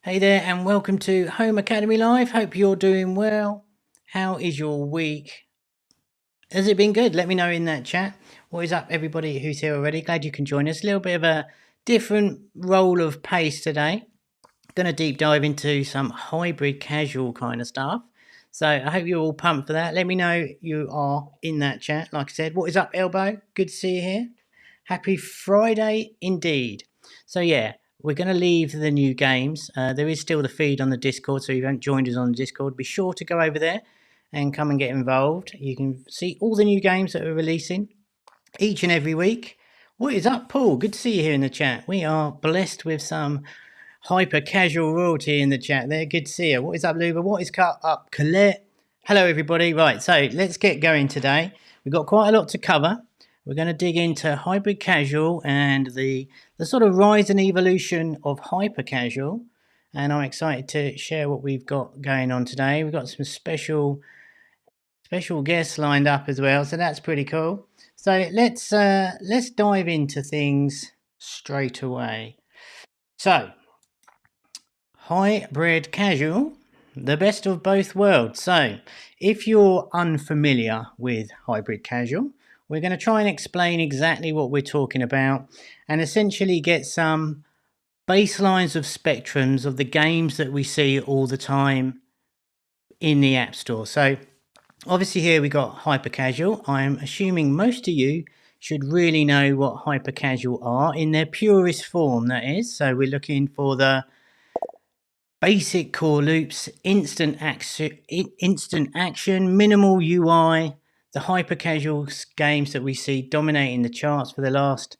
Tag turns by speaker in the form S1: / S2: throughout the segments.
S1: Hey there, and welcome to Home Academy Live. Hope you're doing well. How is your week? Has it been good? Let me know in that chat. What is up, everybody who's here already? Glad you can join us. A little bit of a different roll of pace today. Going to deep dive into some hybrid casual kind of stuff. So I hope you're all pumped for that. Let me know you are in that chat. Like I said, what is up, Elbow? Good to see you here. Happy Friday indeed. So yeah, we're going to leave the new games. There is still the feed on the Discord, so if you haven't joined us on the Discord, be sure to go over there and come and get involved. You can see all the new games that we're releasing each and every week. What is up, Paul? Good to see you here in the chat. We are blessed with some hyper casual royalty in the chat there. Good to see you. What is up, Luba? What is up, Colette? Hello, everybody. Right, so let's get going today. We've got quite a lot to cover. We're going to dig into hybrid casual and the sort of rise and evolution of hyper casual. And I'm excited to share what we've got going on today. We've got some special guests lined up as well, so that's pretty cool. So let's dive into things straight away. So hybrid casual, the best of both worlds. So if you're unfamiliar with hybrid casual, we're going to try and explain exactly what we're talking about and essentially get some baselines of spectrums of the games that we see all the time in the App Store. So obviously here we got hyper casual. I'm assuming most of you should really know what hyper casual are in their purest form, that is. So we're looking for the basic core loops, instant action, minimal UI, the hyper casual games that we see dominating the charts for the last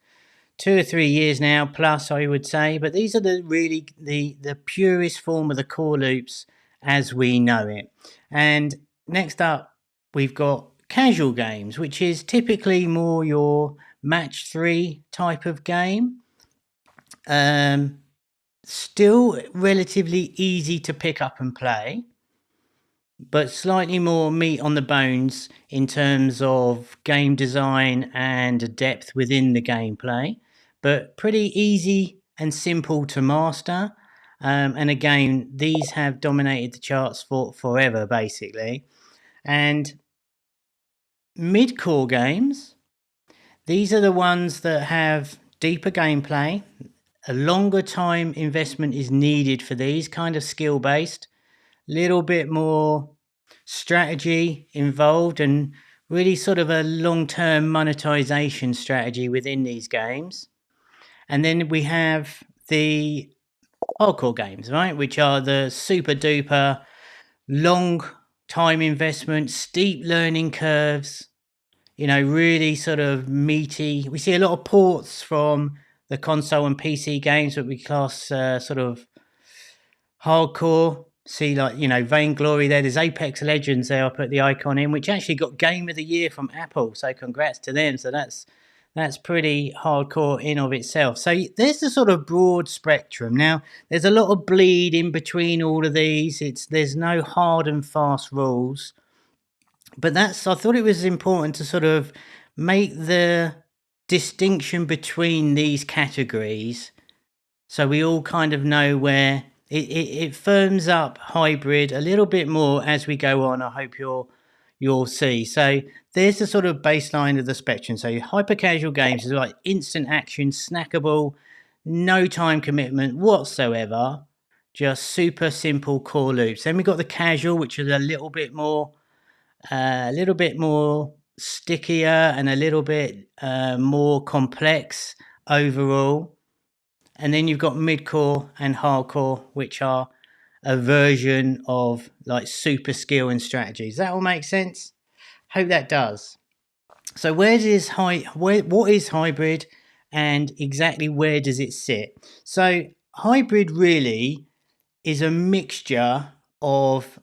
S1: 2 or 3 years now, plus I would say. But these are the purest form of the core loops as we know it. And next up, we've got casual games, which is typically more your match 3 type of game. Still relatively easy to pick up and play, but slightly more meat on the bones in terms of game design and depth within the gameplay, but pretty easy and simple to master. And again, these have dominated the charts for forever, basically. And mid-core games, these are the ones that have deeper gameplay. A longer time investment is needed for these, kind of skill based, little bit more strategy involved, and really sort of a long-term monetization strategy within these games. And then we have the hardcore games, right, which are the super duper long time investment, steep learning curves, really sort of meaty. We see a lot of ports from the console and PC games that we class sort of hardcore. See, like, Vainglory there. There's Apex Legends there. I put the icon in, which actually got Game of the Year from Apple. So congrats to them. So that's pretty hardcore in of itself. So there's the sort of broad spectrum. Now, there's a lot of bleed in between all of these. There's no hard and fast rules. But I thought it was important to sort of make the distinction between these categories so we all kind of know where it firms up hybrid a little bit more as we go on. I hope you'll see. So there's the sort of baseline of the spectrum. So hyper casual games is like instant action, snackable, no time commitment whatsoever, just super simple core loops. Then we've got the casual, which is a little bit more stickier and a little bit more complex overall. And then you've got mid-core and hardcore, which are a version of like super skill and strategies. That all makes sense? Hope that does. So what is hybrid and exactly where does it sit? So hybrid really is a mixture of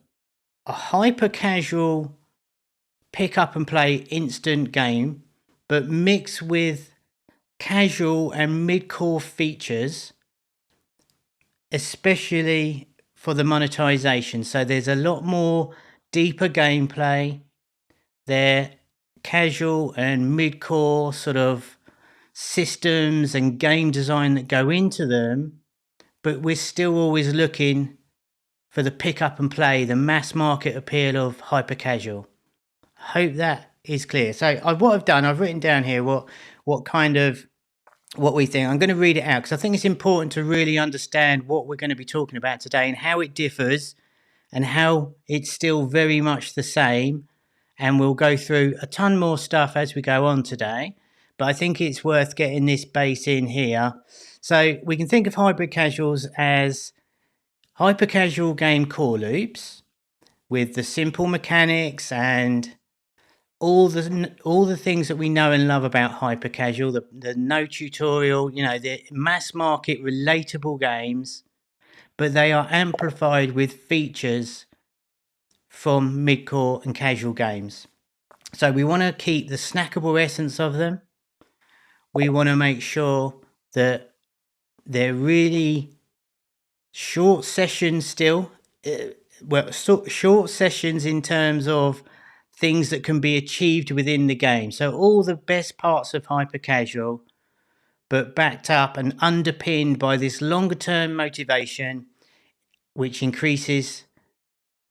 S1: a hyper casual pick up and play instant game, but mixed with casual and mid-core features, especially for the monetization. So there's a lot more deeper gameplay there, casual and mid-core sort of systems and game design that go into them but we're still always looking for the pick up and play, the mass market appeal of hyper casual. Hope that is clear. So what I've done, I've written down here what we think. I'm going to read it out because I think it's important to really understand what we're going to be talking about today and how it differs and how it's still very much the same. And we'll go through a ton more stuff as we go on today. But I think it's worth getting this base in here. So we can think of hybrid casuals as hyper-casual game core loops with the simple mechanics and all the things that we know and love about hyper-casual, the no tutorial, you know, the mass market relatable games, but they are amplified with features from mid-core and casual games. So we want to keep the snackable essence of them. We want to make sure that they're really short sessions still. Short sessions in terms of things that can be achieved within the game. So all the best parts of hyper casual, but backed up and underpinned by this longer term motivation, which increases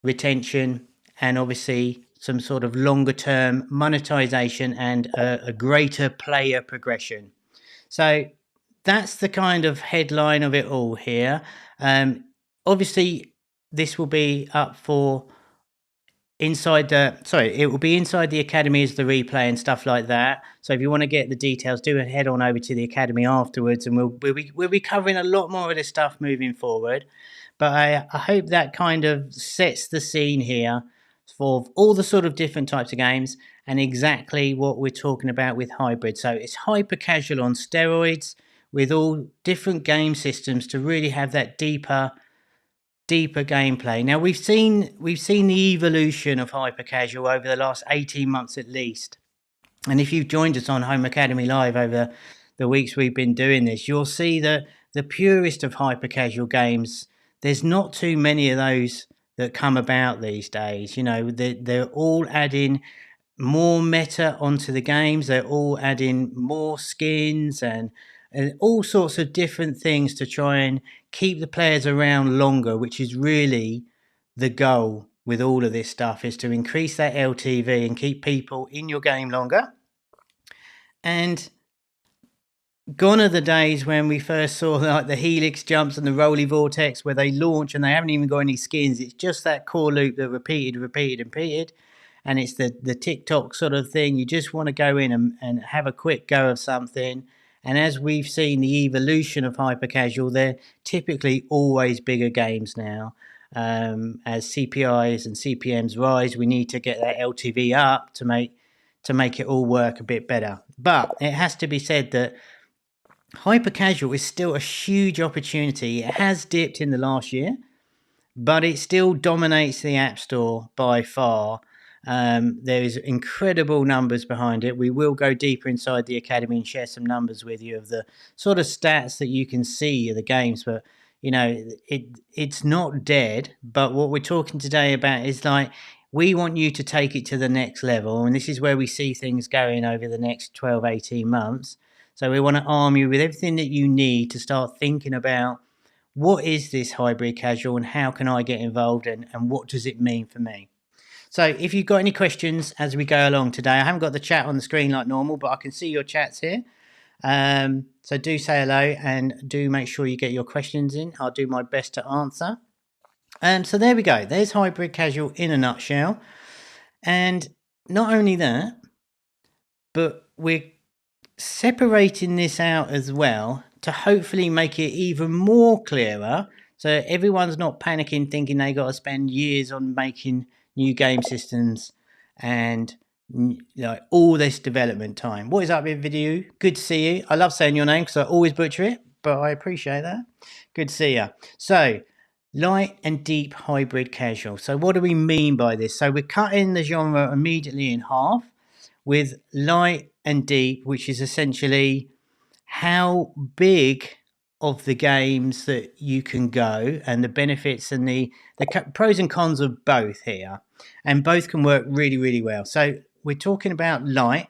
S1: retention and obviously some sort of longer term monetization and a greater player progression. So that's the kind of headline of it all here. Obviously, this will be up for it will be inside the academy as the replay and stuff like that. So if you want to get the details, do head on over to the academy afterwards, and we'll be covering a lot more of this stuff moving forward. But I hope that kind of sets the scene here for all the sort of different types of games and exactly what we're talking about with hybrid. So it's hyper casual on steroids with all different game systems to really have that deeper gameplay. Now we've seen the evolution of hyper casual over the last 18 months at least. And if you've joined us on Home Academy Live over the weeks we've been doing this, you'll see that the purest of hyper casual games, there's not too many of those that come about these days. You know, they're all adding more meta onto the games. They're all adding more skins and all sorts of different things to try and keep the players around longer, which is really the goal with all of this stuff, is to increase that LTV and keep people in your game longer. And gone are the days when we first saw like the helix jumps and the roly vortex where they launch and they haven't even got any skins. It's just that core loop that repeated. And it's the TikTok sort of thing. You just want to go in and have a quick go of something. And as we've seen the evolution of hyper casual, they're typically always bigger games now. As CPIs and CPMs rise, we need to get that LTV up to make it all work a bit better. But it has to be said that hyper casual is still a huge opportunity. It has dipped in the last year, but it still dominates the App Store by far. There is incredible numbers behind it. We will go deeper inside the academy and share some numbers with you of the sort of stats that you can see of the games. But you know, it's not dead. But what we're talking today about is like we want you to take it to the next level, and this is where we see things going over the next 12, 18 months. So we want to arm you with everything that you need to start thinking about what is this hybrid casual and how can I get involved and what does it mean for me? So if you've got any questions as we go along today, I haven't got the chat on the screen like normal, but I can see your chats here. So do say hello and do make sure you get your questions in. I'll do my best to answer. So there we go. There's hybrid casual in a nutshell. And not only that, but we're separating this out as well to hopefully make it even more clearer. So everyone's not panicking thinking they got to spend years on making new game systems and like all this development time. What is up with video? Good to see you. I love saying your name because I always butcher it, but I appreciate that. Good to see you. So light and deep hybrid casual. So what do we mean by this? So we're cutting the genre immediately in half with light and deep, which is essentially how big of the games that you can go and the benefits and the pros and cons of both here, and both can work really, really well. So we're talking about light,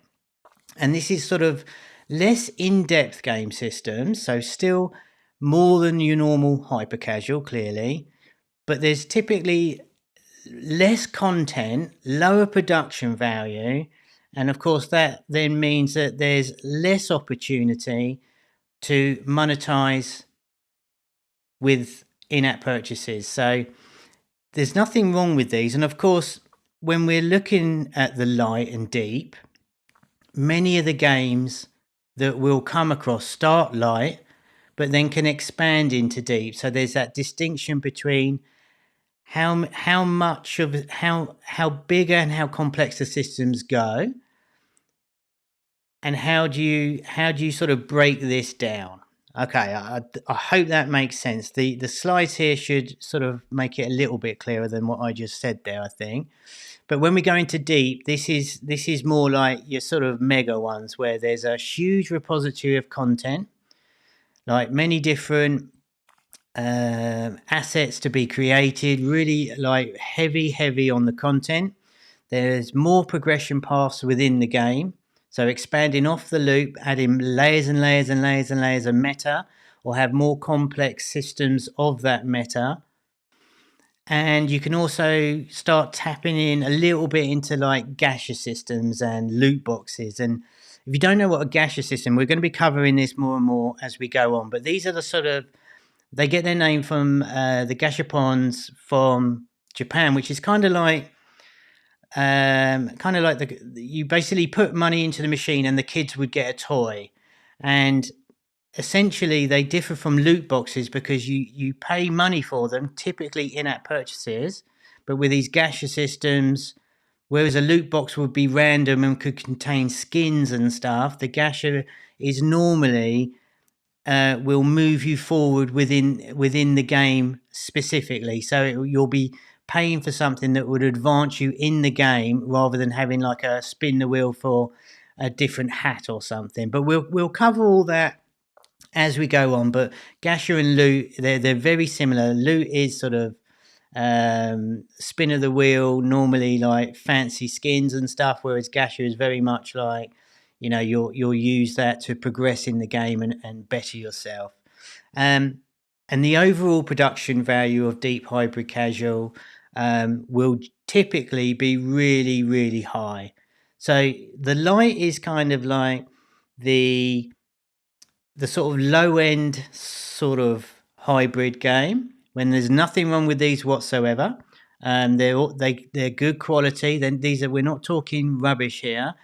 S1: and this is sort of less in-depth game systems, so still more than your normal hyper casual, clearly, but there's typically less content, lower production value, and of course that then means that there's less opportunity to monetize with in-app purchases. So there's nothing wrong with these. And of course, when we're looking at the light and deep, many of the games that we'll come across start light, but then can expand into deep. So there's that distinction between how big and how complex the systems go, and how do you sort of break this down. Okay, I hope that makes sense. The slides here should sort of make it a little bit clearer than what I just said there, I think. But when we go into deep, this is more like your sort of mega ones where there's a huge repository of content, like many different assets to be created, really like heavy on the content. There's more progression paths within the game. So expanding off the loop, adding layers and layers and layers and layers of meta, or have more complex systems of that meta. And you can also start tapping in a little bit into like gaseous systems and loot boxes. And if you don't know what a gaseous system, we're going to be covering this more and more as we go on. But these are the sort of, they get their name from the gashapons from Japan, which is kind of like you basically put money into the machine and the kids would get a toy. And essentially they differ from loot boxes because you pay money for them, typically in-app purchases, but with these gaseous systems, whereas a loot box would be random and could contain skins and stuff, the gasher is normally will move you forward within the game specifically. So you'll be paying for something that would advance you in the game rather than having like a spin the wheel for a different hat or something. But we'll cover all that as we go on. But Gasher and Loot, they're very similar. Loot is sort of spin of the wheel, normally like fancy skins and stuff, whereas Gasher is very much like, you know, you'll use that to progress in the game and better yourself. And the overall production value of deep hybrid casual will typically be really high. So the light is kind of like the sort of low end sort of hybrid game when there's nothing wrong with these whatsoever. They're good quality. Then we're not talking rubbish here.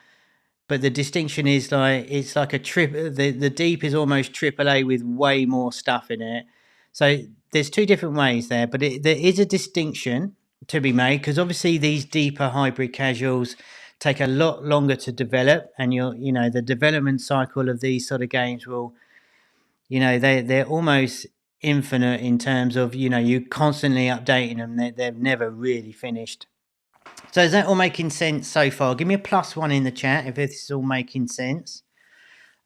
S1: But the distinction is like it's like a trip. The deep is almost AAA with way more stuff in it. So there's two different ways there, but there is a distinction to be made because obviously these deeper hybrid casuals take a lot longer to develop, and the development cycle of these sort of games will, they're almost infinite in terms of you constantly updating them. They're never really finished. So is that all making sense so far? Give me a +1 in the chat if this is all making sense.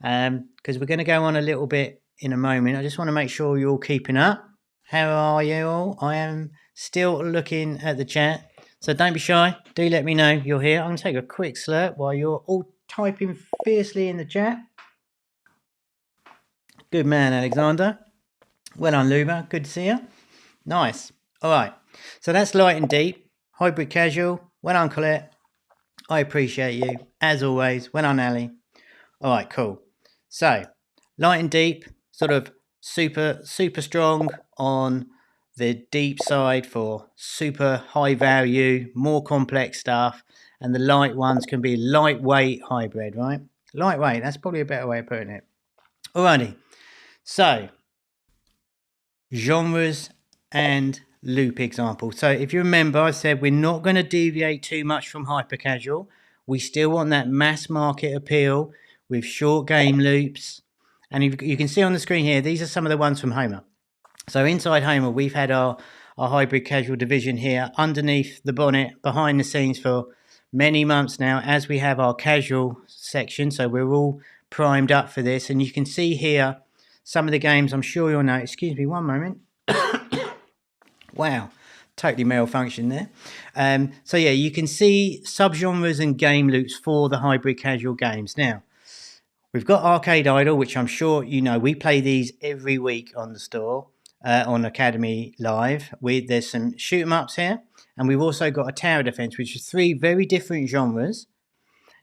S1: Because we're going to go on a little bit in a moment. I just want to make sure you're all keeping up. How are you all? I am still looking at the chat. So don't be shy. Do let me know you're here. I'm going to take a quick slurp while you're all typing fiercely in the chat. Good man, Alexander. Well done, Luba. Good to see you. Nice. All right. So that's light and deep. Hybrid casual. Well done, Colette. I appreciate you. As always. Well done, Ali. All right, cool. So light and deep, sort of super strong on the deep side for super high value, more complex stuff. And the light ones can be lightweight hybrid, right? Lightweight, that's probably a better way of putting it. Alrighty. So genres and loop example. So if you remember, I said we're not going to deviate too much from hyper casual. We still want that mass market appeal with short game loops. And you can see on the screen here, these are some of the ones from Homer. So inside Homer, we've had our hybrid casual division here underneath the bonnet, behind the scenes for many months now, as we have our casual section. So we're all primed up for this. And you can see here some of the games I'm sure you'll know. Excuse me one moment. Wow, totally malfunction there. So yeah, you can see subgenres and game loops for the hybrid casual games. Now, We've got Arcade Idol, which I'm sure you know. We play these every week on the store, on Academy Live. There's some shoot 'em ups here, and we've also got a tower defense, which is three very different genres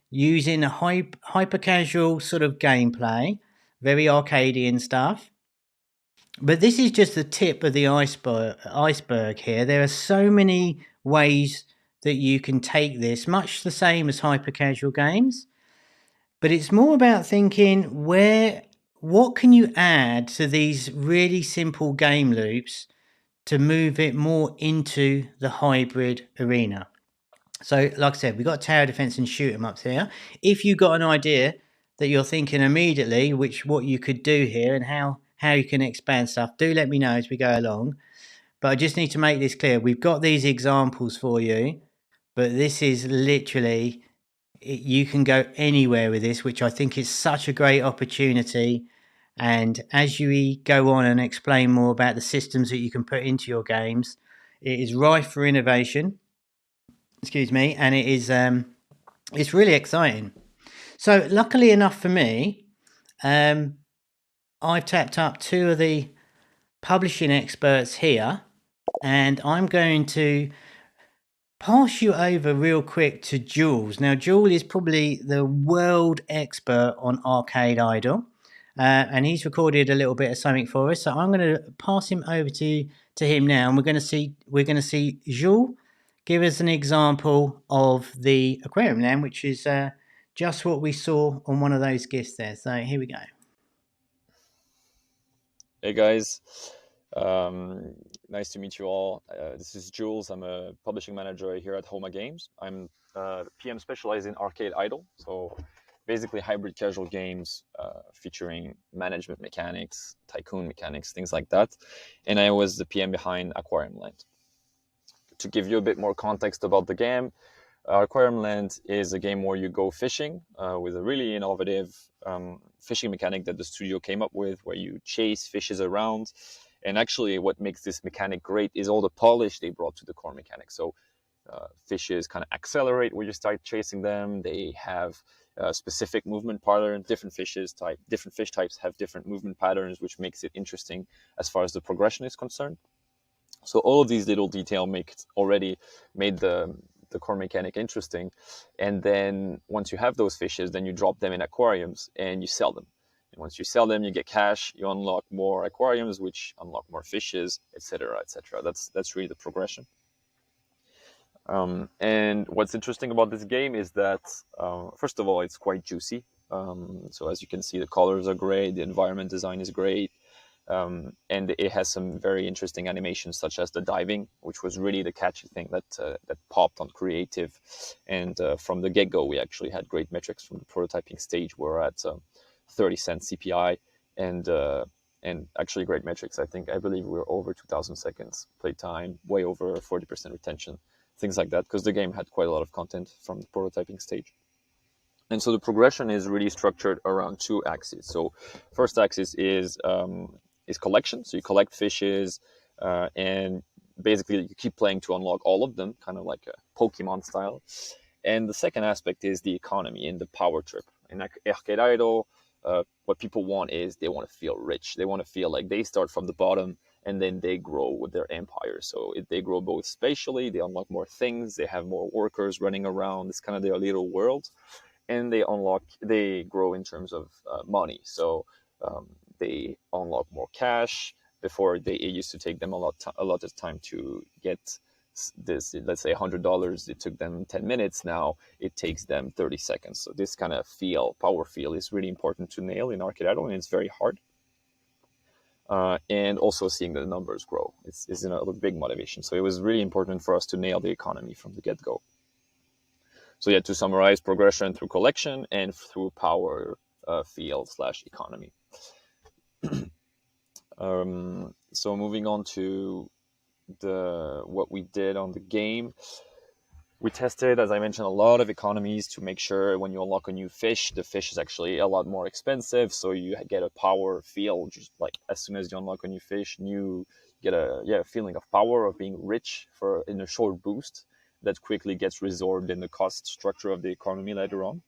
S1: using a hyper casual sort of gameplay, very arcadey stuff. But this is just the tip of the iceberg here. There are so many ways that you can take this, much the same as hyper casual games. But it's more about thinking what can you add to these really simple game loops to move it more into the hybrid arena. So, like I said, we've got tower defense and shoot 'em ups here. If you got an idea that you're thinking immediately, what you could do here and how you can expand stuff, do let me know as we go along. But I just need to make this clear. We've got these examples for you, but this is literally, you can go anywhere with this, which I think is such a great opportunity. And as you go on and explain more about the systems that you can put into your games, it is rife for innovation. Excuse me, and it is it's really exciting. So luckily enough for me, I've tapped up two of the publishing experts here, and I'm going to pass you over real quick to Jules. Now, Jules is probably the world expert on Arcade Idol, and he's recorded a little bit of something for us. So I'm going to pass him over to him now, and we're going to see Jules give us an example of the Aquarium Land, which is just what we saw on one of those gifts there. So here we go.
S2: Hey guys, nice to meet you all. This is Jules. I'm a publishing manager here at Homa Games. I'm PM specialized in Arcade Idol, so basically hybrid casual games featuring management mechanics, tycoon mechanics, things like that. And I was the PM behind Aquarium Land. To give you a bit more context about the game, Aquarium Land is a game where you go fishing with a really innovative fishing mechanic that the studio came up with, where you chase fishes around. And actually what makes this mechanic great is all the polish they brought to the core mechanic. So fishes kind of accelerate when you start chasing them. They have specific movement patterns. Different fish types have different movement patterns, which makes it interesting as far as the progression is concerned. So all of these little details already made the core mechanic interesting. And then once you have those fishes, then you drop them in aquariums and you sell them. And once you sell them, you get cash, you unlock more aquariums, which unlock more fishes, etc., etc. That's really the progression. And what's interesting about this game is that, first of all, it's quite juicy. So as you can see, the colors are great, the environment design is great. And it has some very interesting animations, such as the diving, which was really the catchy thing that popped on creative. And from the get-go, we actually had great metrics from the prototyping stage. We're at 30 cents CPI, and actually great metrics. I believe we were over 2,000 seconds playtime, way over 40% retention, things like that, because the game had quite a lot of content from the prototyping stage. And so the progression is really structured around two axes. So first axis is collection. So you collect fishes, and basically you keep playing to unlock all of them, kind of like a Pokemon style. And the second aspect is the economy and the power trip. In Arcade Idol, what people want is they want to feel rich. They want to feel like they start from the bottom and then they grow with their empire. So if they grow both spatially, they unlock more things, they have more workers running around. It's kind of their little world. And they grow in terms of money. So they unlock more cash. Before, it used to take them a lot of time to get this. Let's say $100, it took them 10 minutes. Now it takes them 30 seconds. So this kind of power feel is really important to nail in Arcade Idol, and it's very hard. And also seeing the numbers grow is a big motivation. So it was really important for us to nail the economy from the get-go. So yeah, to summarize, progression through collection and through power feel/economy. So moving on to what we did on the game. We tested, as I mentioned, a lot of economies to make sure when you unlock a new fish, the fish is actually a lot more expensive. So you get a power feel, just like as soon as you unlock a new fish, you get a feeling of power, of being rich in a short boost that quickly gets resorbed in the cost structure of the economy later on.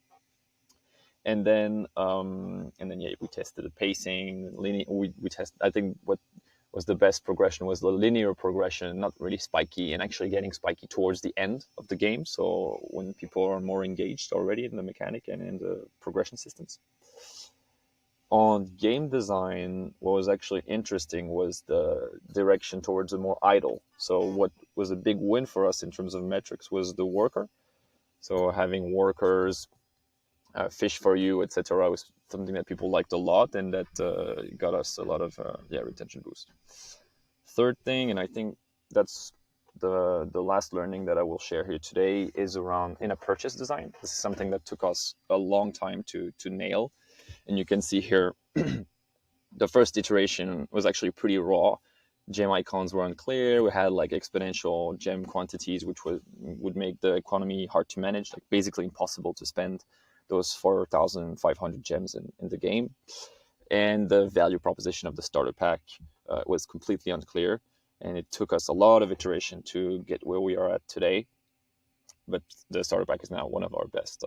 S2: And then yeah, we tested the pacing, linear. We test. I think what was the best progression was the linear progression, not really spiky, and actually getting spiky towards the end of the game. So when people are more engaged already in the mechanic and in the progression systems. On game design, what was actually interesting was the direction towards a more idle. So what was a big win for us in terms of metrics was the worker. So having workers fish for you, etc., was something that people liked a lot, and that got us a lot of retention boost. Third thing, and I think that's the last learning that I will share here today, is around in-app purchase design. This is something that took us a long time to nail, and you can see here the first iteration was actually pretty raw. Gem icons were unclear. We had like exponential gem quantities, which would make the economy hard to manage, like basically impossible to spend those 4,500 gems in the game. And the value proposition of the starter pack was completely unclear. And it took us a lot of iteration to get where we are at today. But the starter pack is now one of our best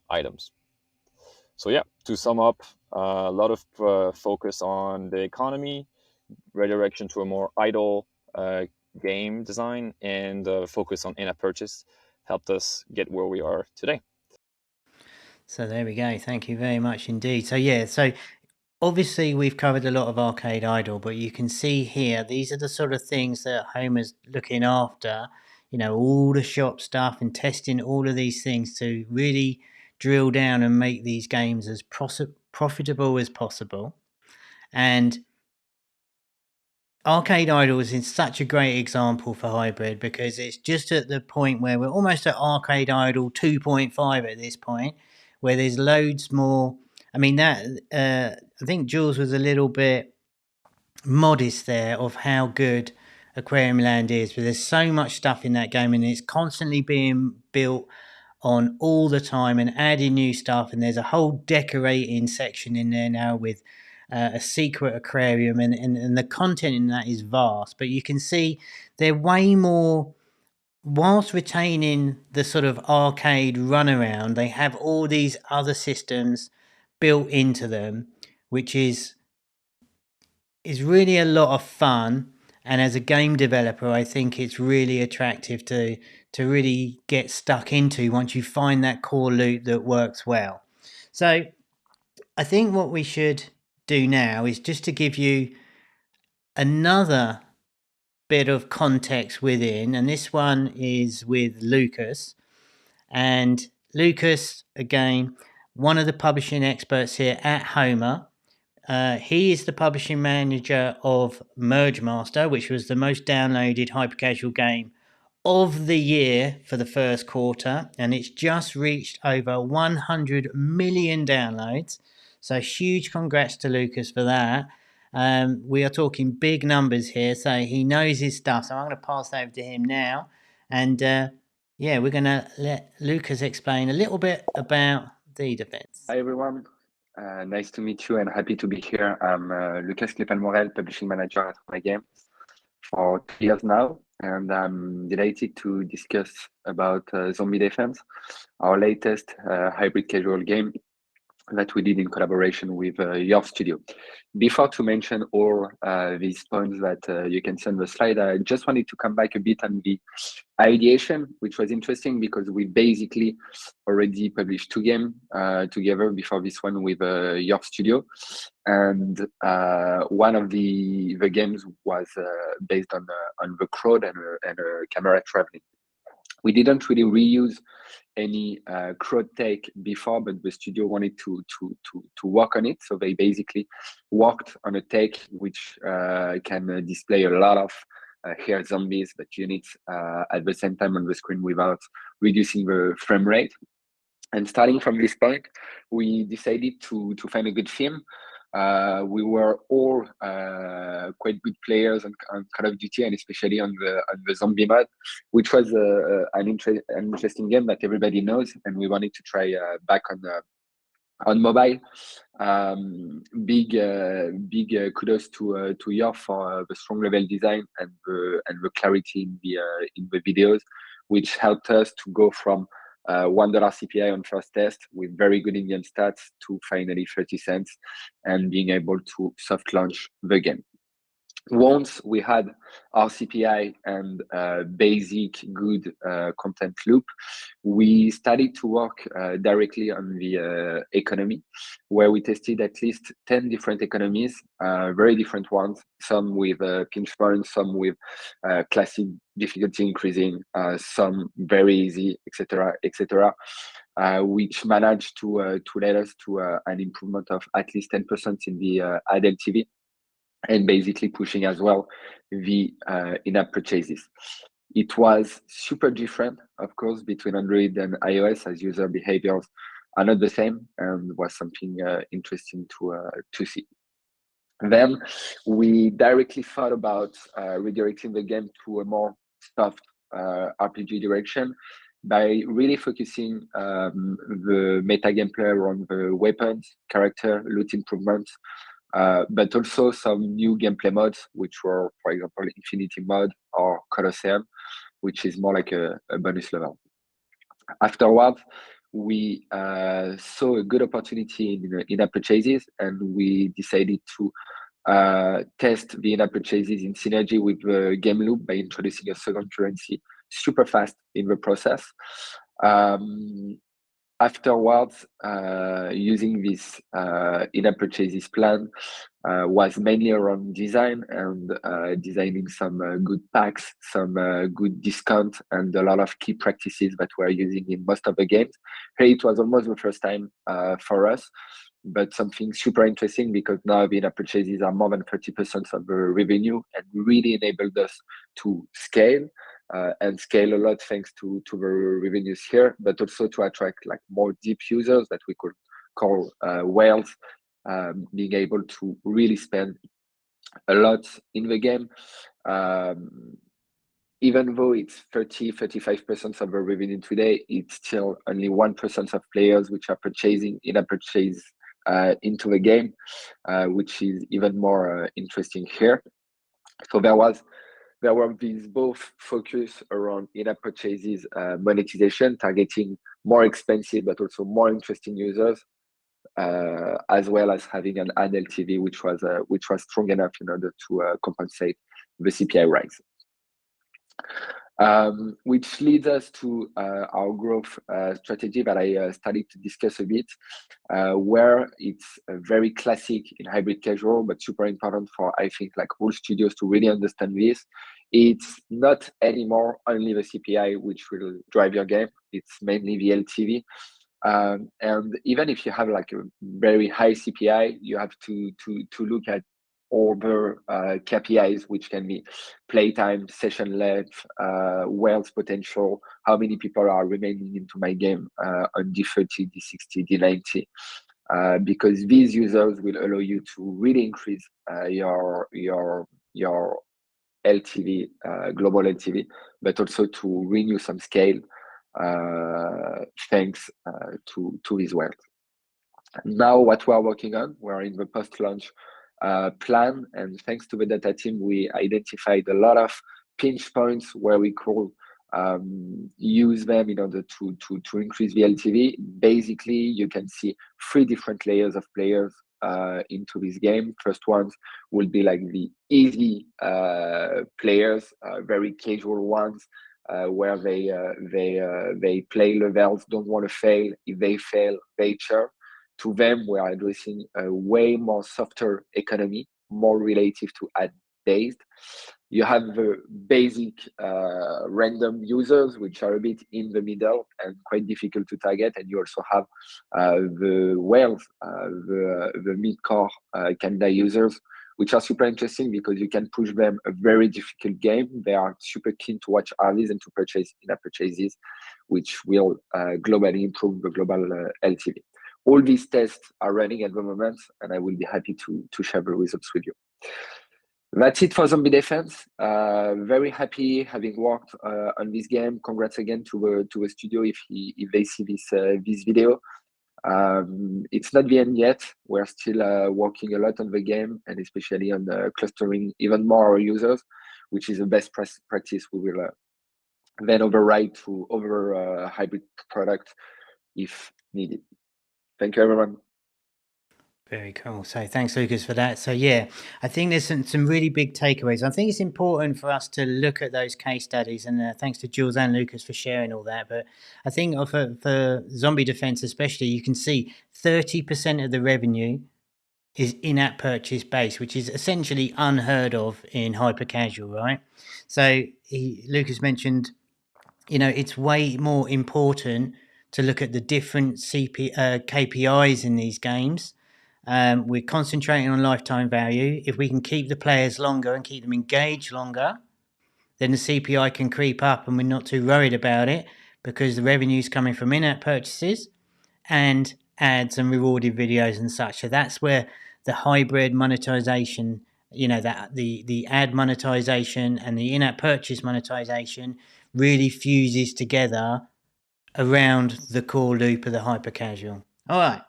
S2: items. So yeah, to sum up, a lot of focus on the economy, redirection to a more idle game design, and focus on in-app purchase helped us get where we are today.
S1: So there we go. Thank you very much indeed. So yeah, so obviously we've covered a lot of Arcade Idle, but you can see here, these are the sort of things that Homer's looking after, you know, all the shop stuff and testing all of these things to really drill down and make these games as profitable as possible. And Arcade Idol is such a great example for Hybrid, because it's just at the point where we're almost at Arcade Idol 2.5 at this point, where there's loads more. I mean, that I think Jules was a little bit modest there of how good Aquarium Land is, but there's so much stuff in that game and it's constantly being built on all the time and adding new stuff. And there's a whole decorating section in there now with a secret aquarium, and the content in that is vast. But you can see they're way more, whilst retaining the sort of arcade runaround, they have all these other systems built into them, which is really a lot of fun. And as a game developer, I think it's really attractive to really get stuck into once you find that core loop that works well. So I think what we should do now is just to give you another bit of context within, and this one is with Lucas. And Lucas, again, one of the publishing experts here at Homer. He is the publishing manager of Merge Master, which was the most downloaded hypercasual game of the year for the first quarter, and it's just reached over 100 million downloads. So huge congrats to Lucas for that. We are talking big numbers here, so he knows his stuff. So I'm going to pass over to him now, and yeah, we're going to let Lucas explain a little bit about the defense.
S3: Hi everyone, nice to meet you and happy to be here. I'm Lucas Clepel-Morel, publishing manager at My Games for 2 years now, and I'm delighted to discuss about Zombie Defense, our latest hybrid casual game that we did in collaboration with your studio. Before to mention all these points that you can see on the slide, I just wanted to come back a bit on the ideation, which was interesting because we basically already published 2 games together before this one with your studio. And one of the games was based on the crowd and camera traveling. We didn't really reuse any crowd take before, but the studio wanted to work on it. So they basically worked on a take which can display a lot of hair zombies, but units at the same time on the screen without reducing the frame rate. And starting from this point, we decided to find a good theme. We were all quite good players on Call of Duty, and especially on the zombie mode, which was an interesting game that everybody knows, and we wanted to try back on mobile. Big kudos to Yor for the strong level design and the clarity in the videos, which helped us to go from $1 CPI on first test with very good in-game stats to finally 30 cents and being able to soft launch the game. Once we had our CPI and basic good content loop, we started to work directly on the economy, where we tested at least 10 different economies, very different ones, some with pinch points, some with classic difficulty increasing, some very easy, etc., etc. Which managed to lead us to an improvement of at least 10% in the ad LTV, and basically pushing as well the in-app purchases. It was super different, of course, between Android and iOS, as user behaviors are not the same, and was something interesting to see. Then we directly thought about redirecting the game to a more soft RPG direction by really focusing the meta gameplay around the weapons, character, loot improvements, but also some new gameplay modes, which were, for example, Infinity mode or Colosseum, which is more like a bonus level. Afterwards, we saw a good opportunity in in-app purchases, and we decided to test the in-app purchases in synergy with the game loop by introducing a second currency super fast in the process. Afterwards, using this in-app purchases plan was mainly around design and designing some good packs, some good discount, and a lot of key practices that we're using in most of the games. Here it was almost the first time for us, but something super interesting because now the in-app purchases are more than 30% of the revenue and really enabled us to scale. And scale a lot thanks to the revenues here, but also to attract like more deep users that we could call whales, being able to really spend a lot in the game. Even though it's 35% of the revenue today, it's still only 1% of players which are purchasing in-app purchase into the game, which is even more interesting here. So there were these both focus around in-app purchases, monetization, targeting more expensive but also more interesting users, as well as having an ad LTV which was strong enough in order to compensate the CPI rise. Which leads us to our growth strategy that I started to discuss a bit, where it's very classic in hybrid casual, but super important for, I think, like all studios to really understand this. It's not anymore only the CPI which will drive your game. It's mainly the LTV. And even if you have like a very high CPI, you have to look at other KPIs, which can be playtime, session length, wealth potential, how many people are remaining into my game on D30, D60, D90, because these users will allow you to really increase your LTV, global LTV, but also to renew some scale thanks to this wealth. Now, what we are working on, we're in the post-launch plan, and thanks to the data team, we identified a lot of pinch points where we could use them in order to increase the LTV. Basically, you can see 3 different layers of players into this game. First ones will be like the easy players, very casual ones, where they play levels, don't want to fail. If they fail, they churn. To them, we are addressing a way more softer economy, more relative to ad-based. You have the basic random users, which are a bit in the middle and quite difficult to target. And you also have the whales, the mid-core Canada users, which are super interesting because you can push them a very difficult game. They are super keen to watch RVs and to purchase in-app purchases, which will globally improve the global LTV. All these tests are running at the moment, and I will be happy to share the results with you. That's it for Zombie Defense. Very happy having worked on this game. Congrats again to the studio if they see this video. It's not the end yet. We're still working a lot on the game, and especially on clustering even more our users, which is the best practice we will then override to other hybrid products if needed. Thank you, everyone.
S1: Very cool. So thanks, Lucas, for that. So yeah, I think there's some really big takeaways. I think it's important for us to look at those case studies, and thanks to Jules and Lucas for sharing all that. But I think for Zombie Defense especially, you can see 30% of the revenue is in-app purchase based, which is essentially unheard of in hypercasual, right? So Lucas mentioned, it's way more important to look at the different KPIs in these games. We're concentrating on lifetime value. If we can keep the players longer and keep them engaged longer, then the CPI can creep up and we're not too worried about it because the revenue is coming from in-app purchases and ads and rewarded videos and such. So that's where the hybrid monetization, that the ad monetization and the in-app purchase monetization really fuses together around the core loop of the hyper-casual. All right.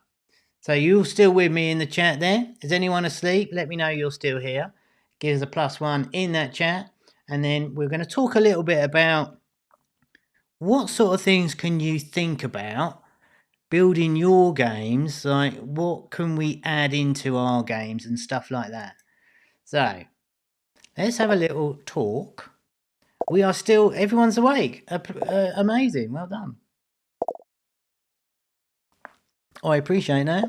S1: So you're still with me in the chat there? Is anyone asleep? Let me know you're still here. Give us a +1 in that chat. And then we're going to talk a little bit about what sort of things can you think about building your games, like what can we add into our games and stuff like that. So let's have a little talk. We are still, everyone's awake. Amazing, well done. I appreciate that.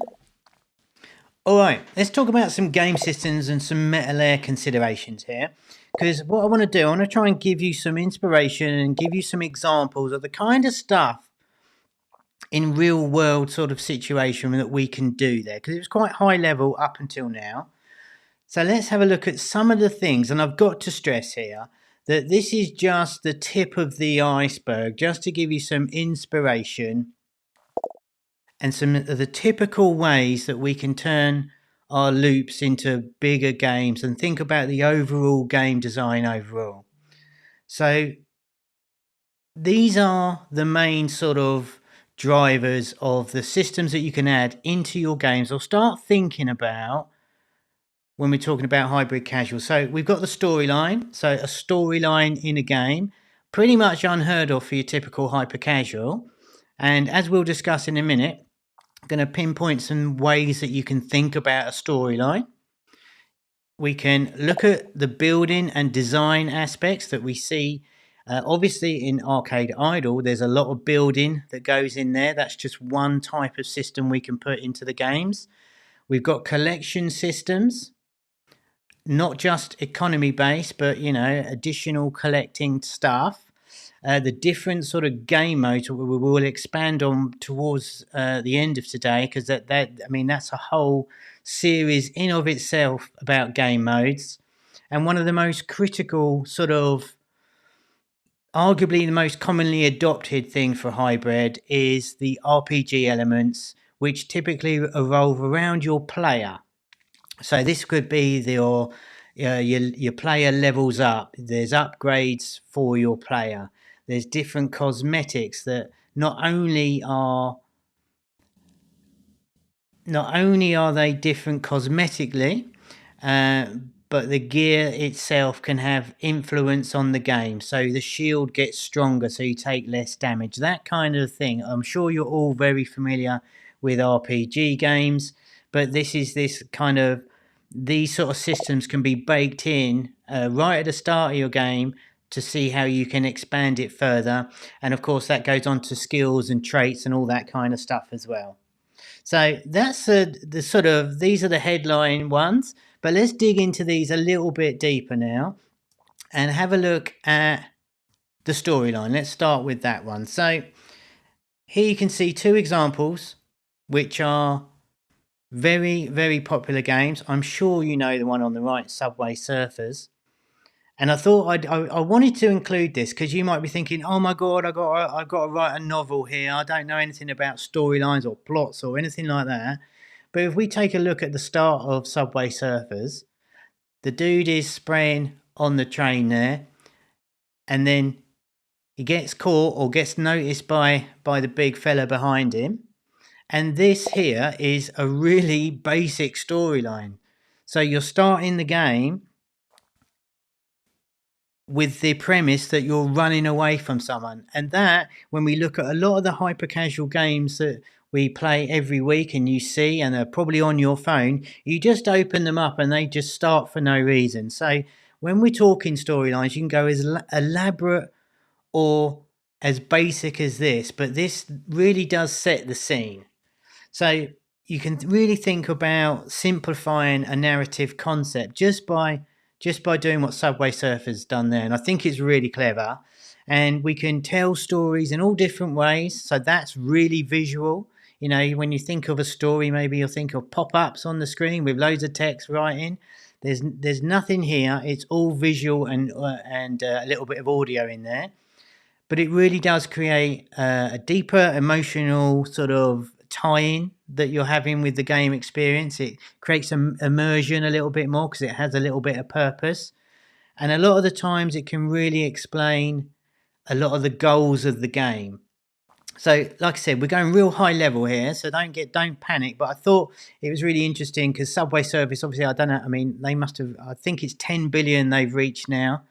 S1: All right, let's talk about some game systems and some meta layer considerations here. Because what I want to do, I want to try and give you some inspiration and give you some examples of the kind of stuff in real world sort of situation that we can do there. Because it was quite high level up until now. So let's have a look at some of the things. And I've got to stress here that this is just the tip of the iceberg, just to give you some inspiration and some of the typical ways that we can turn our loops into bigger games and think about the overall game design overall. So these are the main sort of drivers of the systems that you can add into your games or start thinking about when we're talking about hybrid casual. So we've got the storyline. So a storyline in a game, pretty much unheard of for your typical hyper casual. And as we'll discuss in a minute, going to pinpoint some ways that you can think about a storyline. We can look at the building and design aspects that we see. Obviously, in Arcade Idle, there's a lot of building that goes in there. That's just one type of system we can put into the games. We've got collection systems, not just economy based, but additional collecting stuff. The different sort of game modes we will expand on towards the end of today, because that's a whole series in of itself about game modes. And one of the most critical sort of, arguably the most commonly adopted thing for hybrid is the RPG elements, which typically revolve around your player. So this could be your player levels up. There's upgrades for your player. There's different cosmetics that not only are they different cosmetically, but the gear itself can have influence on the game. So the shield gets stronger, so you take less damage. That kind of thing. I'm sure you're all very familiar with RPG games, but these sort of systems can be baked in right at the start of your game to see how you can expand it further. And of course, that goes on to skills and traits and all that kind of stuff as well. So that's these are the headline ones, but let's dig into these a little bit deeper now and have a look at the storyline. Let's start with that one. So here you can see two examples, which are very, very popular games. I'm sure you know the one on the right, Subway Surfers. And I thought I wanted to include this because you might be thinking, oh my God, I've got to write a novel here. I don't know anything about storylines or plots or anything like that. But if we take a look at the start of Subway Surfers, the dude is spraying on the train there, and then he gets caught or gets noticed by the big fella behind him. And this here is a really basic storyline. So you're starting the game with the premise that you're running away from someone. And that, when we look at a lot of the hyper casual games that we play every week and you see, and are probably on your phone, you just open them up and they just start for no reason. So when we're talking storylines, you can go as elaborate or as basic as this, but this really does set the scene. So you can really think about simplifying a narrative concept just by doing what Subway Surfer's done there, and I think it's really clever. And we can tell stories in all different ways, so that's really visual. You know, when you think of a story, maybe you'll think of pop-ups on the screen with loads of text writing. There's nothing here. It's all visual and a little bit of audio in there, but it really does create a deeper emotional sort of tie-in that you're having with the game experience. It creates some immersion a little bit more because it has a little bit of purpose, and a lot of the times it can really explain a lot of the goals of the game. So like I said, we're going real high level here, so don't panic, but I thought it was really interesting because Subway Surface, obviously, I don't know, I mean, they must have, I think it's 10 billion they've reached now.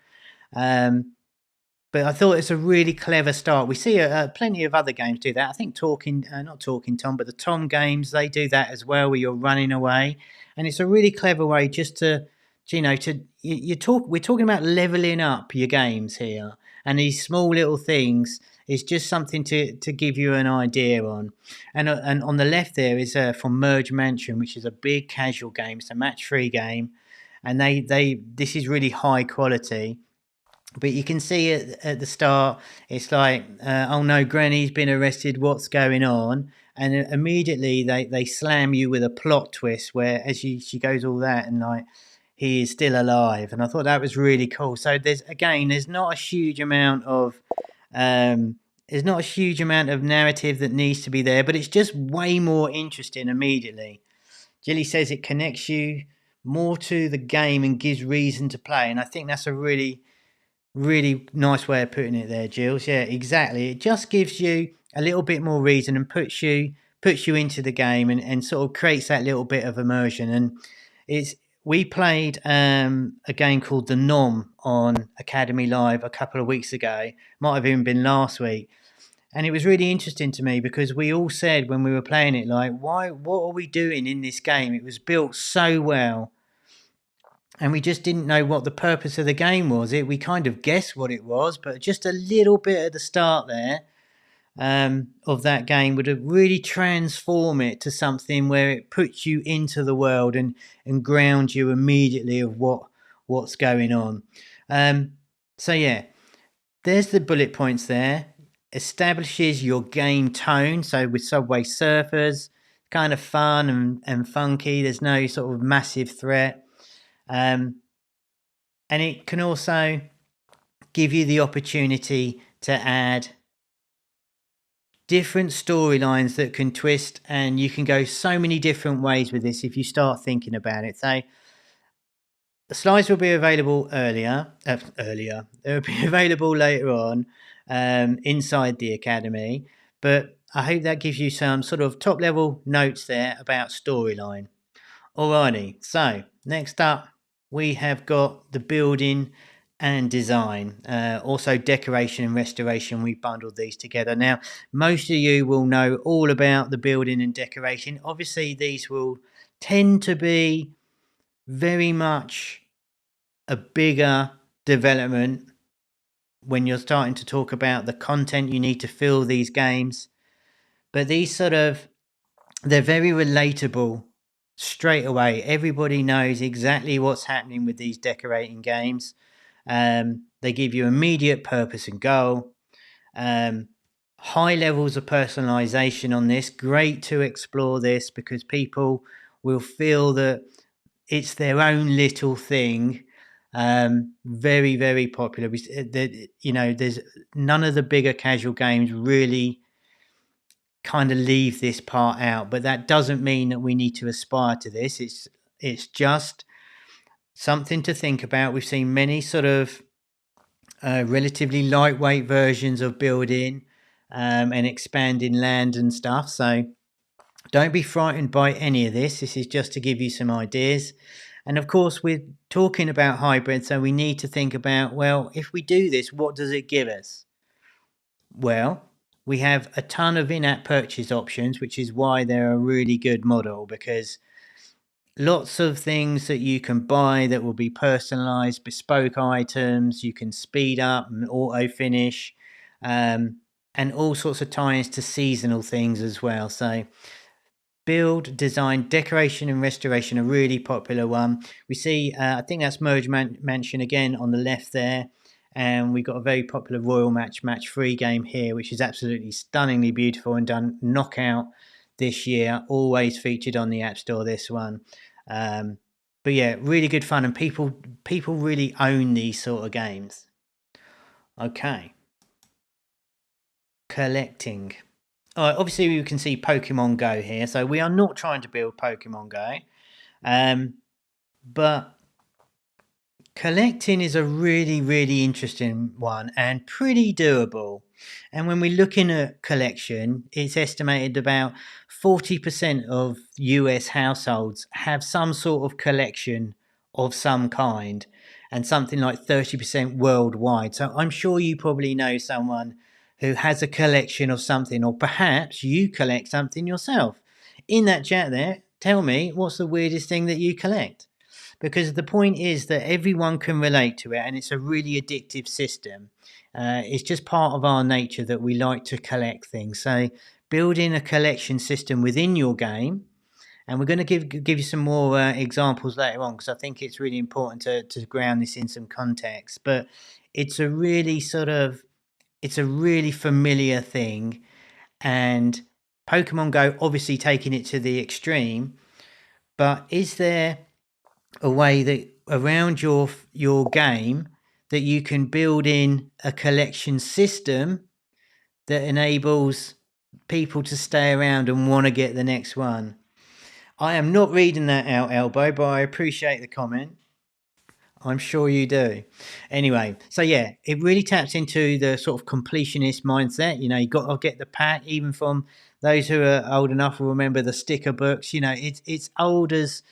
S1: But I thought it's a really clever start. We see plenty of other games do that. I think not Talking Tom, but the Tom games, they do that as well, where you're running away, and it's a really clever way just to, you know, we're talking about leveling up your games here, and these small little things is just something to give you an idea on. And on the left there is from Merge Mansion, which is a big casual game. It's a match-free game, and this is really high quality. But you can see at the start, it's like, oh no, Granny's been arrested, what's going on? And immediately they slam you with a plot twist where as she goes all that and like, he is still alive. And I thought that was really cool. So there's not a huge amount of narrative that needs to be there, but it's just way more interesting immediately. Jilly says it connects you more to the game and gives reason to play. And I think that's a really nice way of putting it there, Jules. Yeah, exactly. It just gives you a little bit more reason and puts you into the game and sort of creates that little bit of immersion. And we played a game called The Nom on Academy Live a couple of weeks ago. Might have even been last week. And it was really interesting to me because we all said when we were playing it, like, what are we doing in this game? It was built so well. And we just didn't know what the purpose of the game was. We kind of guessed what it was, but just a little bit at the start there of that game would have really transform it to something where it puts you into the world and grounds you immediately of what's going on. So yeah, there's the bullet points there. Establishes your game tone. So with Subway Surfers, kind of fun and funky. There's no sort of massive threat. And it can also give you the opportunity to add different storylines that can twist, and you can go so many different ways with this if you start thinking about it. So the slides will be available earlier. They'll be available later on inside the Academy, but I hope that gives you some sort of top level notes there about storyline. Alrighty, so next up we have got the building and design, also decoration and restoration. We bundled these together. Now, most of you will know all about the building and decoration. Obviously, these will tend to be very much a bigger development when you're starting to talk about the content you need to fill these games. But these they're very relatable straight away. Everybody knows exactly what's happening with these decorating games. They give you immediate purpose and goal. High levels of personalization on this. Great to explore this because people will feel that it's their own little thing. Very, very popular. There's none of the bigger casual games really kind of leave this part out, but that doesn't mean that we need to aspire to this. It's just something to think about. We've seen many sort of relatively lightweight versions of building and expanding land and stuff, so don't be frightened by any of this. This is just to give you some ideas. And of course, we're talking about hybrid, so we need to think about, well, if we do this, what does it give us? Well, we have a ton of in-app purchase options, which is why they're a really good model, because lots of things that you can buy that will be personalized, bespoke items, you can speed up and auto finish, and all sorts of tie-ins to seasonal things as well. So build, design, decoration and restoration, a really popular one. We see, I think that's Merge Mansion again on the left there. And we've got a very popular Royal Match 3 game here, which is absolutely stunningly beautiful and done knockout this year. Always featured on the App Store, this one. But yeah, really good fun, and people really own these sort of games. Okay. Collecting. All right, obviously we can see Pokemon Go here, so we are not trying to build Pokemon Go, but collecting is a really, really interesting one and pretty doable. And when we're looking at collection, it's estimated about 40% of US households have some sort of collection of some kind, and something like 30% worldwide. So I'm sure you probably know someone who has a collection of something, or perhaps you collect something yourself. In that chat there, tell me, what's the weirdest thing that you collect? Because the point is that everyone can relate to it, and it's a really addictive system. It's just part of our nature that we like to collect things. So building a collection system within your game, and we're going to give you some more examples later on, because I think it's really important to ground this in some context. But it's a really familiar thing, and Pokemon Go obviously taking it to the extreme. But is there a way that around your game that you can build in a collection system that enables people to stay around and want to get the next one? I am not reading that out, Elbow, but I appreciate the comment. I'm sure you do. Anyway, so yeah, it really taps into the sort of completionist mindset. You know, you got to get the pack. Even from those who are old enough will remember the sticker books. You know, it's old as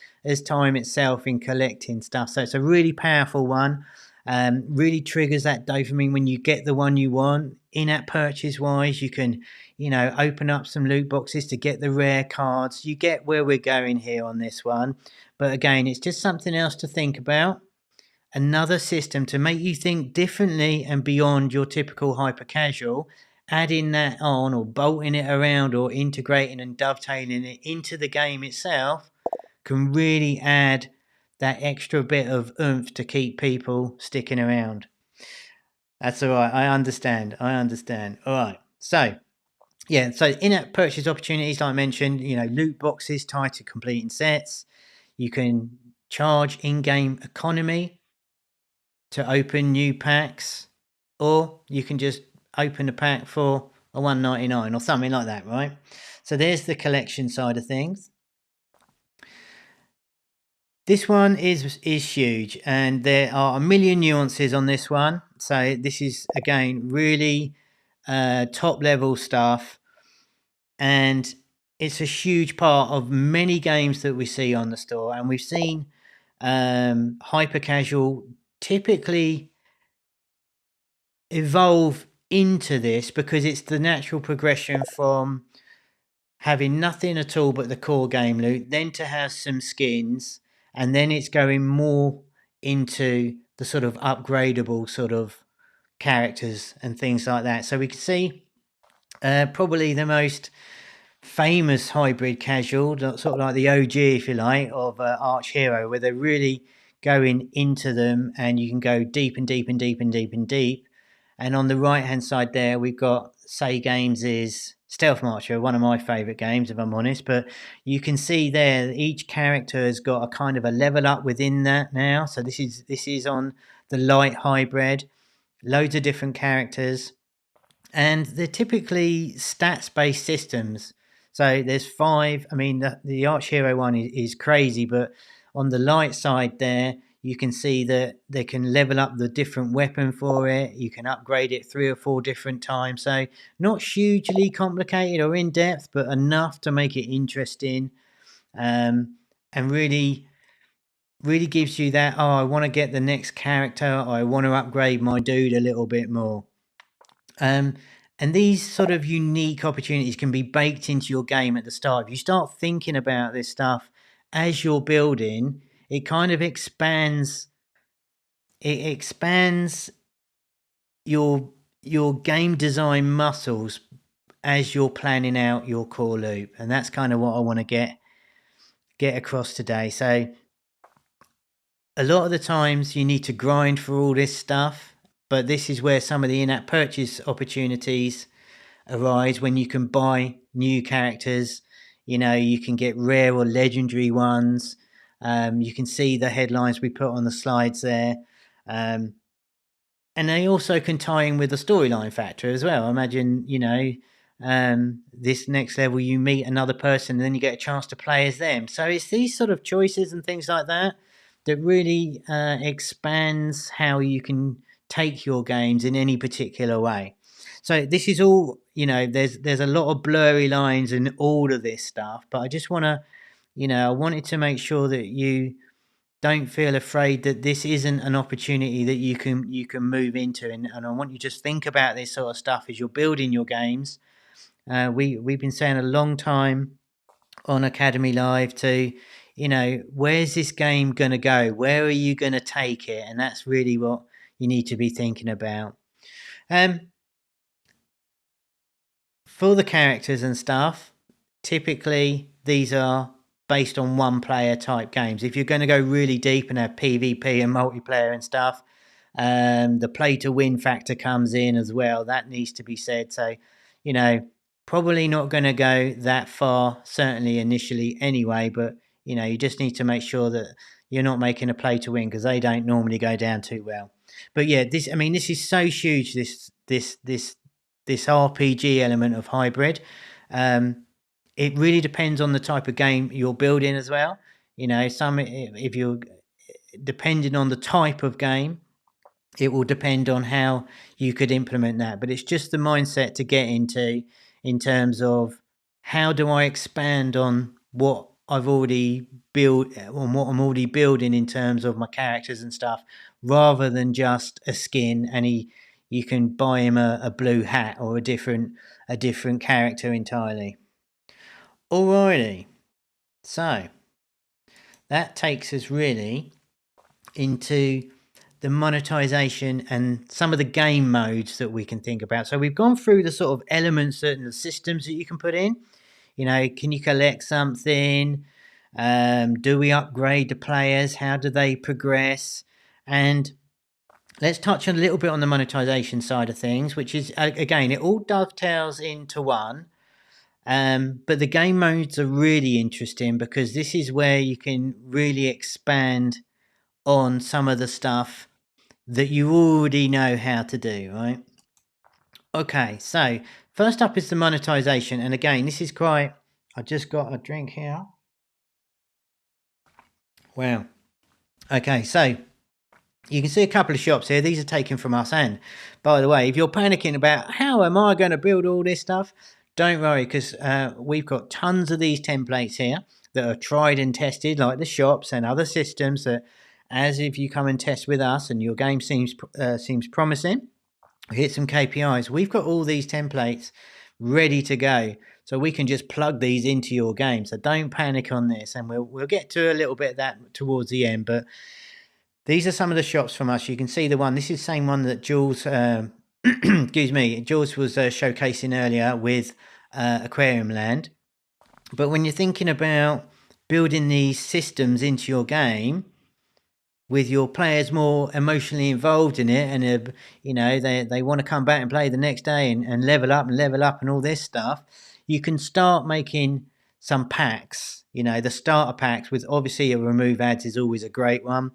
S1: time itself in collecting stuff. So it's a really powerful one. Really triggers that dopamine when you get the one you want. In-app purchase wise, you can, you know, open up some loot boxes to get the rare cards. You get where we're going here on this one. But again, it's just something else to think about. Another system to make you think differently and beyond your typical hyper casual. Adding that on, or bolting it around, or integrating and dovetailing it into the game itself can really add that extra bit of oomph to keep people sticking around. That's all right. I understand. All right. So yeah, so in-app purchase opportunities, like I mentioned, you know, loot boxes tied to completing sets. You can charge in-game economy to open new packs, or you can just open a pack for a $1.99 or something like that, right? So there's the collection side of things. This one is huge, and there are a million nuances on this one. So this is, again, really top level stuff, and it's a huge part of many games that we see on the store. And we've seen hyper casual typically evolve into this because it's the natural progression from having nothing at all but the core game loot, then to have some skins, and then it's going more into the sort of upgradable sort of characters and things like that. So we can see probably the most famous hybrid casual, sort of like the OG, if you like, of Arch Hero, where they're really going into them, and you can go deep and deep and deep and deep and deep. And on the right hand side there, we've got Say Games' Stealth Marcher, one of my favourite games, if I'm honest. But you can see there each character has got a kind of a level up within that now. So this is on the light hybrid, loads of different characters, and they're typically stats based systems. So there's 5. I mean, the Arch Hero one is crazy, but on the light side there, you can see that they can level up the different weapon for it. You can upgrade it 3 or 4 different times. So not hugely complicated or in depth, but enough to make it interesting, and really really gives you that, oh, I want to get the next character, I want to upgrade my dude a little bit more. And these sort of unique opportunities can be baked into your game at the start. If you start thinking about this stuff as you're building, it kind of expands your game design muscles as you're planning out your core loop. And that's kind of what I want to get across today. So a lot of the times you need to grind for all this stuff, but this is where some of the in-app purchase opportunities arise, when you can buy new characters. You can get rare or legendary ones. You can see the headlines we put on the slides there. And they also can tie in with the storyline factor as well. Imagine, this next level you meet another person and then you get a chance to play as them. So it's these sort of choices and things like that that really expands how you can take your games in any particular way. So this is all, there's a lot of blurry lines in all of this stuff, but I just want to, I wanted to make sure that you don't feel afraid that this isn't an opportunity that you can move into, and I want you to just think about this sort of stuff as you're building your games. We've been saying a long time on Academy Live to, where's this game going to go? Where are you going to take it? And that's really what you need to be thinking about. For the characters and stuff, typically these are based on one player type games. If you're going to go really deep and have PvP and multiplayer and stuff, the play to win factor comes in as well. That needs to be said. So, probably not going to go that far, certainly initially anyway, but you just need to make sure that you're not making a play to win, because they don't normally go down too well. But yeah, this is so huge, this RPG element of hybrid. It really depends on the type of game you're building as well. If you're depending on the type of game, it will depend on how you could implement that. But it's just the mindset to get into, in terms of how do I expand on what I've already built, on what I'm already building in terms of my characters and stuff, rather than just a skin and you can buy him a blue hat or a different character entirely. Alrighty, so that takes us really into the monetization and some of the game modes that we can think about. So we've gone through the sort of elements and the systems that you can put in. Can you collect something? Do we upgrade the players? How do they progress? And let's touch a little bit on the monetization side of things, which is, again, it all dovetails into one. But the game modes are really interesting, because this is where you can really expand on some of the stuff that you already know how to do, right? Okay, so first up is the monetization. And again, this is quite... I just got a drink here. Wow. Okay, so you can see a couple of shops here. These are taken from us. And by the way, if you're panicking about how am I going to build all this stuff, don't worry, because we've got tons of these templates here that are tried and tested, like the shops and other systems, that as if you come and test with us and your game seems promising, hit some KPIs, we've got all these templates ready to go. So we can just plug these into your game. So don't panic on this. And we'll get to a little bit of that towards the end. But these are some of the shops from us. You can see the one. This is the same one that Jules, excuse me, Jules was showcasing earlier with Aquarium Land. But when you're thinking about building these systems into your game, with your players more emotionally involved in it, and they want to come back and play the next day and level up and all this stuff, you can start making some packs. The starter packs with, obviously, a remove ads is always a great one,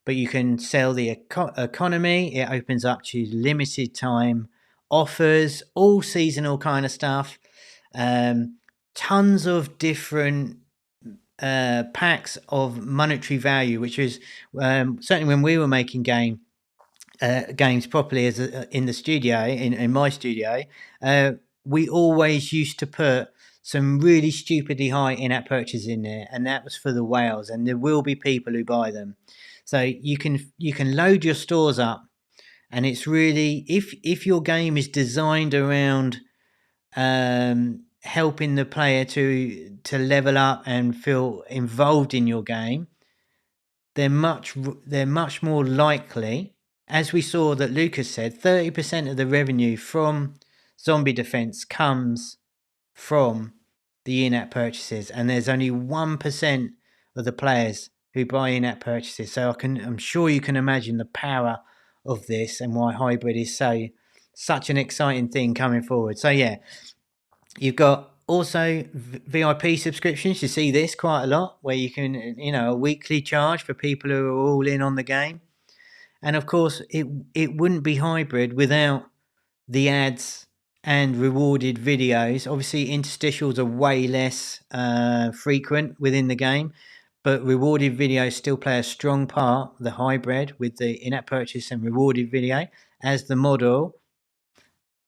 S1: but you can sell the economy. It opens up to limited time offers, all seasonal kind of stuff. Tons of different packs of monetary value, which is certainly when we were making games properly in the studio, in my studio, we always used to put some really stupidly high in-app purchases in there, and that was for the whales, and there will be people who buy them. So you can load your stores up, and it's really, if your game is designed around helping the player to level up and feel involved in your game, they're much more likely, as we saw that Lucas said, 30% of the revenue from Zombie Defense comes from the in-app purchases, and there's only 1% of the players who buy in-app purchases. So I'm sure you can imagine the power of this and why hybrid is such an exciting thing coming forward. So yeah, you've got also VIP subscriptions. You see this quite a lot, where you can, a weekly charge for people who are all in on the game. And of course, it wouldn't be hybrid without the ads and rewarded videos. Obviously, interstitials are way less frequent within the game, but rewarded videos still play a strong part, the hybrid with the in-app purchase and rewarded video as the model.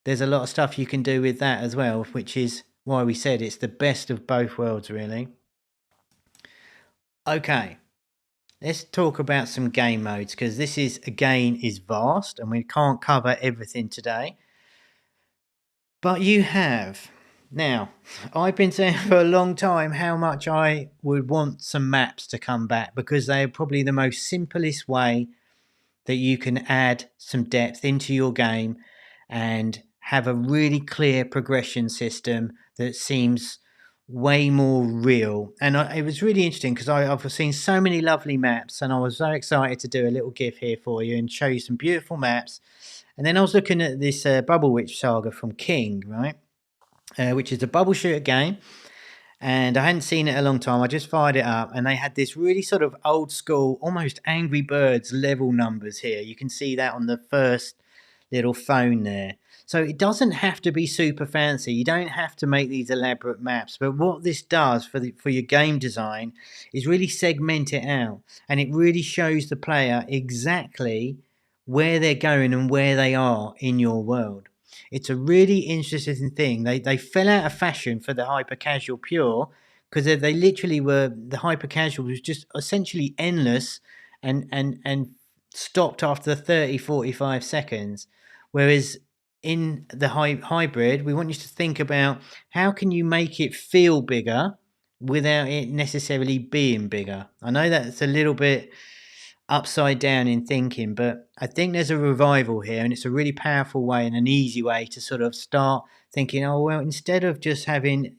S1: There's a lot of stuff you can do with that as well, which is why we said it's the best of both worlds, really. Okay, let's talk about some game modes, because this is vast and we can't cover everything today. But you have. Now, I've been saying for a long time how much I would want some maps to come back, because they are probably the most simplest way that you can add some depth into your game and have a really clear progression system that seems way more real. And it was really interesting because I've seen so many lovely maps, and I was so excited to do a little GIF here for you and show you some beautiful maps. And then I was looking at this Bubble Witch saga from King, right? Which is a bubble shooter game. And I hadn't seen it a long time. I just fired it up, and they had this really sort of old school, almost Angry Birds level numbers here. You can see that on the first little phone there. So it doesn't have to be super fancy. You don't have to make these elaborate maps. But what this does for your game design is really segment it out, and it really shows the player exactly where they're going and where they are in your world. It's a really interesting thing. They fell out of fashion for the hyper casual pure, because they literally were, the hyper casual was just essentially endless and stopped after 30-45 seconds. Whereas in the hybrid, we want you to think about how can you make it feel bigger without it necessarily being bigger. I know that's a little bit upside down in thinking, but I think there's a revival here, and it's a really powerful way and an easy way to sort of start thinking, oh well, instead of just having,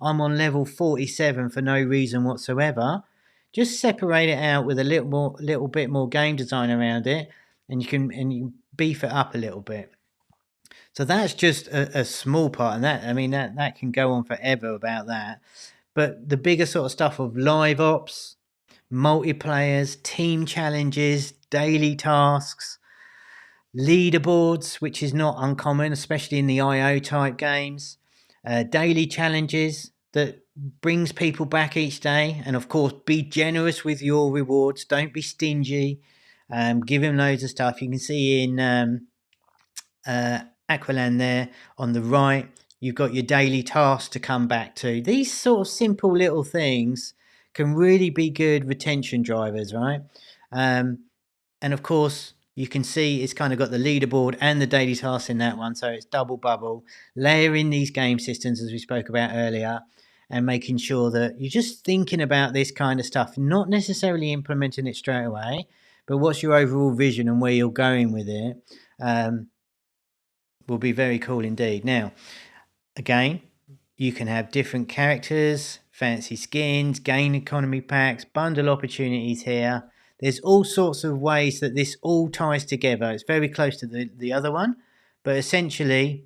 S1: I'm on level 47 for no reason whatsoever, just separate it out with a little bit more game design around it, and you can beef it up a little bit. So that's just a small part, and that can go on forever about that. But the bigger sort of stuff of live ops, multiplayers, team challenges, daily tasks, leaderboards, which is not uncommon, especially in the IO type games, daily challenges that brings people back each day. And of course, be generous with your rewards. Don't be stingy. Give him loads of stuff. You can see in Aquarium Land there on the right, you've got your daily tasks to come back to. These sort of simple little things can really be good retention drivers, right? And of course, you can see it's kind of got the leaderboard and the daily tasks in that one, so it's double bubble. Layer in these game systems, as we spoke about earlier, and making sure that you're just thinking about this kind of stuff, not necessarily implementing it straight away, but what's your overall vision and where you're going with it, will be very cool indeed. Now, again, you can have different characters, fancy skins, gain economy packs, bundle opportunities here. There's all sorts of ways that this all ties together. It's very close to the other one, but essentially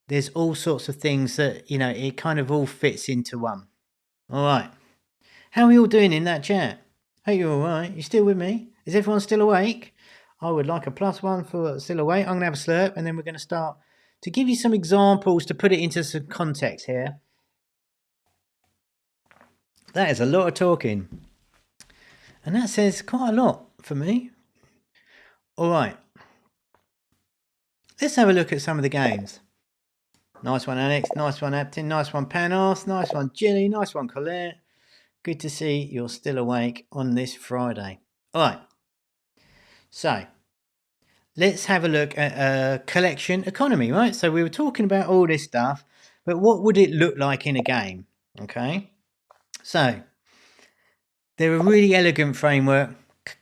S1: there's all sorts of things that, it kind of all fits into one. All right. How are you all doing in that chat? Hope you're all right. You still with me? Is everyone still awake? I would like a +1 for still awake. I'm going to have a slurp, and then we're going to start to give you some examples to put it into some context here. That is a lot of talking. And that says quite a lot for me. All right. Let's have a look at some of the games. Nice one, Alex. Nice one, Aptin. Nice one, Panos. Nice one, Ginny. Nice one, Colette. Good to see you're still awake on this Friday. All right. So let's have a look at collection economy, right? So we were talking about all this stuff, but what would it look like in a game? Okay. So they're a really elegant framework,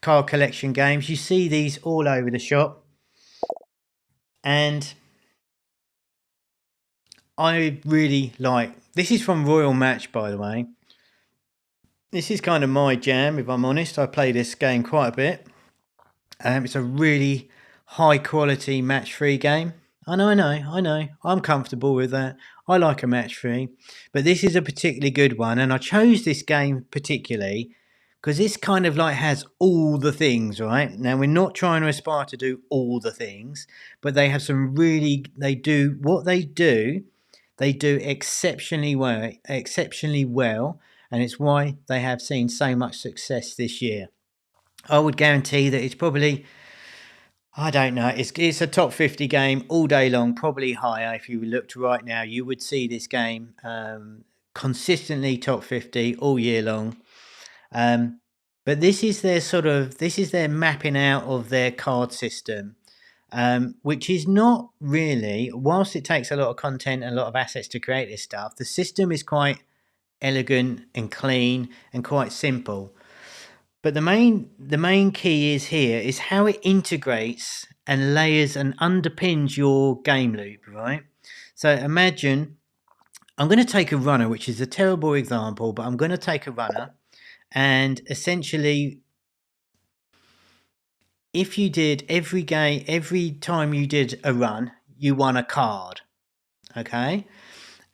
S1: card collection games. You see these all over the shop. And I really like, this is from Royal Match, by the way. This is kind of my jam, if I'm honest. I play this game quite a bit. It's a really high quality match free game. I know. I'm comfortable with that. I like a match free. But this is a particularly good one. And I chose this game particularly because this kind of like has all the things, right? Now, we're not trying to aspire to do all the things, but they have some really, they do exceptionally well. And it's why they have seen so much success this year. I would guarantee that it's probably, I don't know, it's a top 50 game all day long, probably higher. If you looked right now, you would see this game consistently top 50 all year long. But this is their mapping out of their card system, which is not really, whilst it takes a lot of content and a lot of assets to create this stuff, the system is quite elegant and clean and quite simple. But the main key is how it integrates and layers and underpins your game loop, right? So imagine, I'm going to take a runner, which is a terrible example, but I'm going to take a runner, and essentially, if you did every time you did a run, you won a card, okay?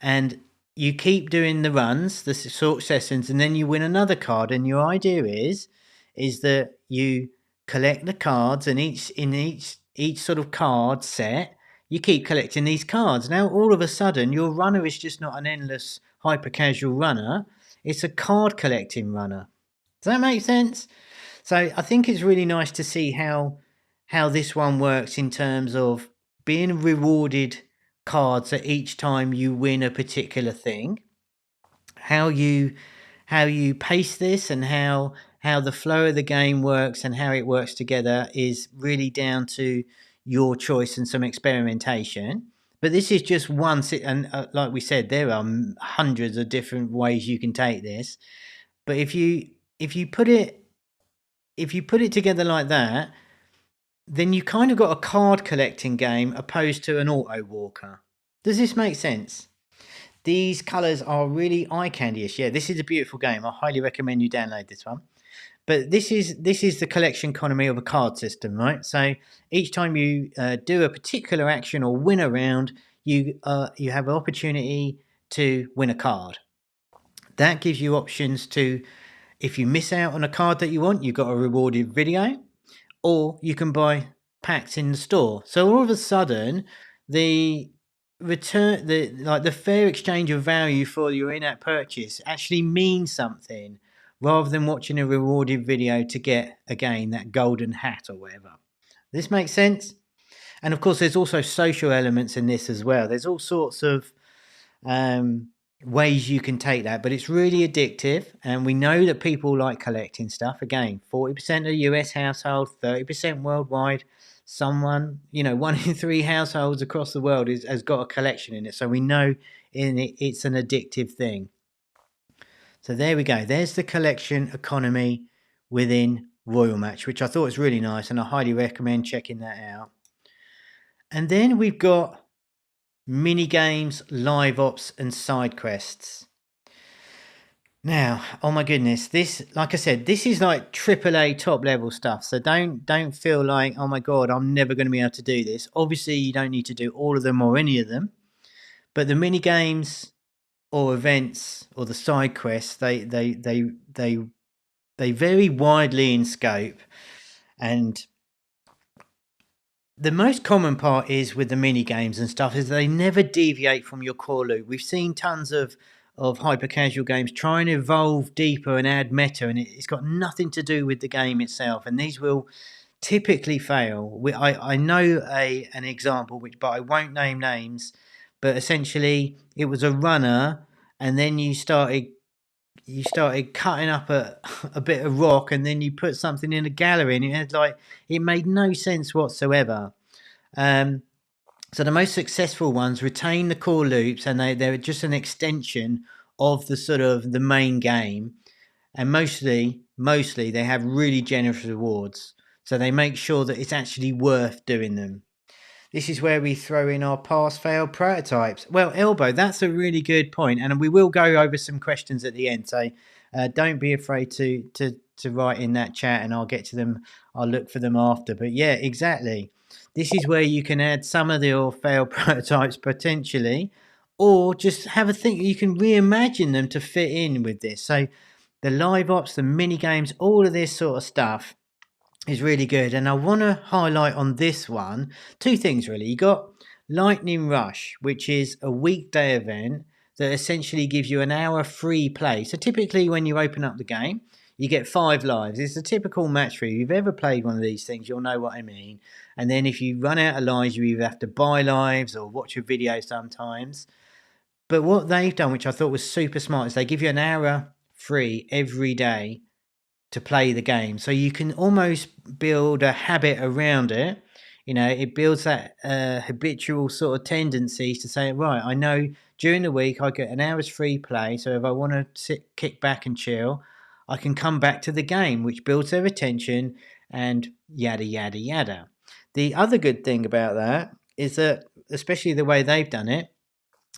S1: And you keep doing the runs, the sort sessions, and then you win another card. And your idea is that you collect the cards, and each sort of card set, you keep collecting these cards. Now, all of a sudden, your runner is just not an endless hyper casual runner; it's a card collecting runner. Does that make sense? So I think it's really nice to see how this one works in terms of being rewarded cards at each time you win a particular thing. How you pace this and how the flow of the game works and how it works together is really down to your choice and some experimentation. But this is just one, and like we said, there are hundreds of different ways you can take this. But if you put it together like that, then you kind of got a card collecting game opposed to an auto walker. Does this make sense? These colours are really eye candy-ish. Yeah, this is a beautiful game. I highly recommend you download this one. But this is the collection economy of a card system, right? So each time you do a particular action or win a round, you have an opportunity to win a card. That gives you options to, if you miss out on a card that you want, you've got a rewarded video, or you can buy packs in the store. So all of a sudden, the fair exchange of value for your in-app purchase actually means something, rather than watching a rewarded video to get, again, that golden hat or whatever. This makes sense? And of course, there's also social elements in this as well. There's all sorts of ways you can take that, but it's really addictive, and we know that people like collecting stuff. Again, 40% of the US household, 30% worldwide. Someone, 1 in 3 households across the world has got a collection in it, so we know it's an addictive thing. So there we go. There's the collection economy within Royal Match, which I thought was really nice, and I highly recommend checking that out. And then we've got mini games, live ops, and side quests. Now, oh my goodness, this, like I said, this is like AAA top level stuff. So don't feel like, oh my god, I'm never going to be able to do this. Obviously, you don't need to do all of them or any of them, but the mini games or events or the side quests, they vary widely in scope. And the most common part is with the mini games and stuff is they never deviate from your core loop. We've seen tons of hyper casual games try and evolve deeper and add meta, and it's got nothing to do with the game itself, and these will typically fail. I know an example, but I won't name names, but essentially it was a runner, and then you started cutting up a bit of rock, and then you put something in a gallery, and it made no sense whatsoever. So the most successful ones retain the core loops, and they're just an extension of the sort of the main game, and mostly they have really generous rewards, so they make sure that it's actually worth doing them. This is where we throw in our pass-fail prototypes. Well, Elbow, that's a really good point, and we will go over some questions at the end. So don't be afraid to write in that chat, and I'll get to them. I'll look for them after. But yeah, exactly. This is where you can add some of your failed prototypes potentially, or just have a think. You can reimagine them to fit in with this. So the live ops, the mini games, all of this sort of stuff is really good. And I want to highlight on this one two things really. You got Lightning Rush, which is a weekday event that essentially gives you an hour free play. So typically when you open up the game, you get 5 lives. It's a typical match for you. If you've ever played one of these things, you'll know what I mean. And then if you run out of lives, you either have to buy lives or watch a video sometimes. But what they've done, which I thought was super smart, is they give you an hour free every day to play the game. So you can almost build a habit around it. You know, it builds that habitual sort of tendencies to say, right, I know during the week I get an hour's free play. So if I want to kick back and chill, I can come back to the game, which builds their attention and yada, yada, yada. The other good thing about that is that, especially the way they've done it,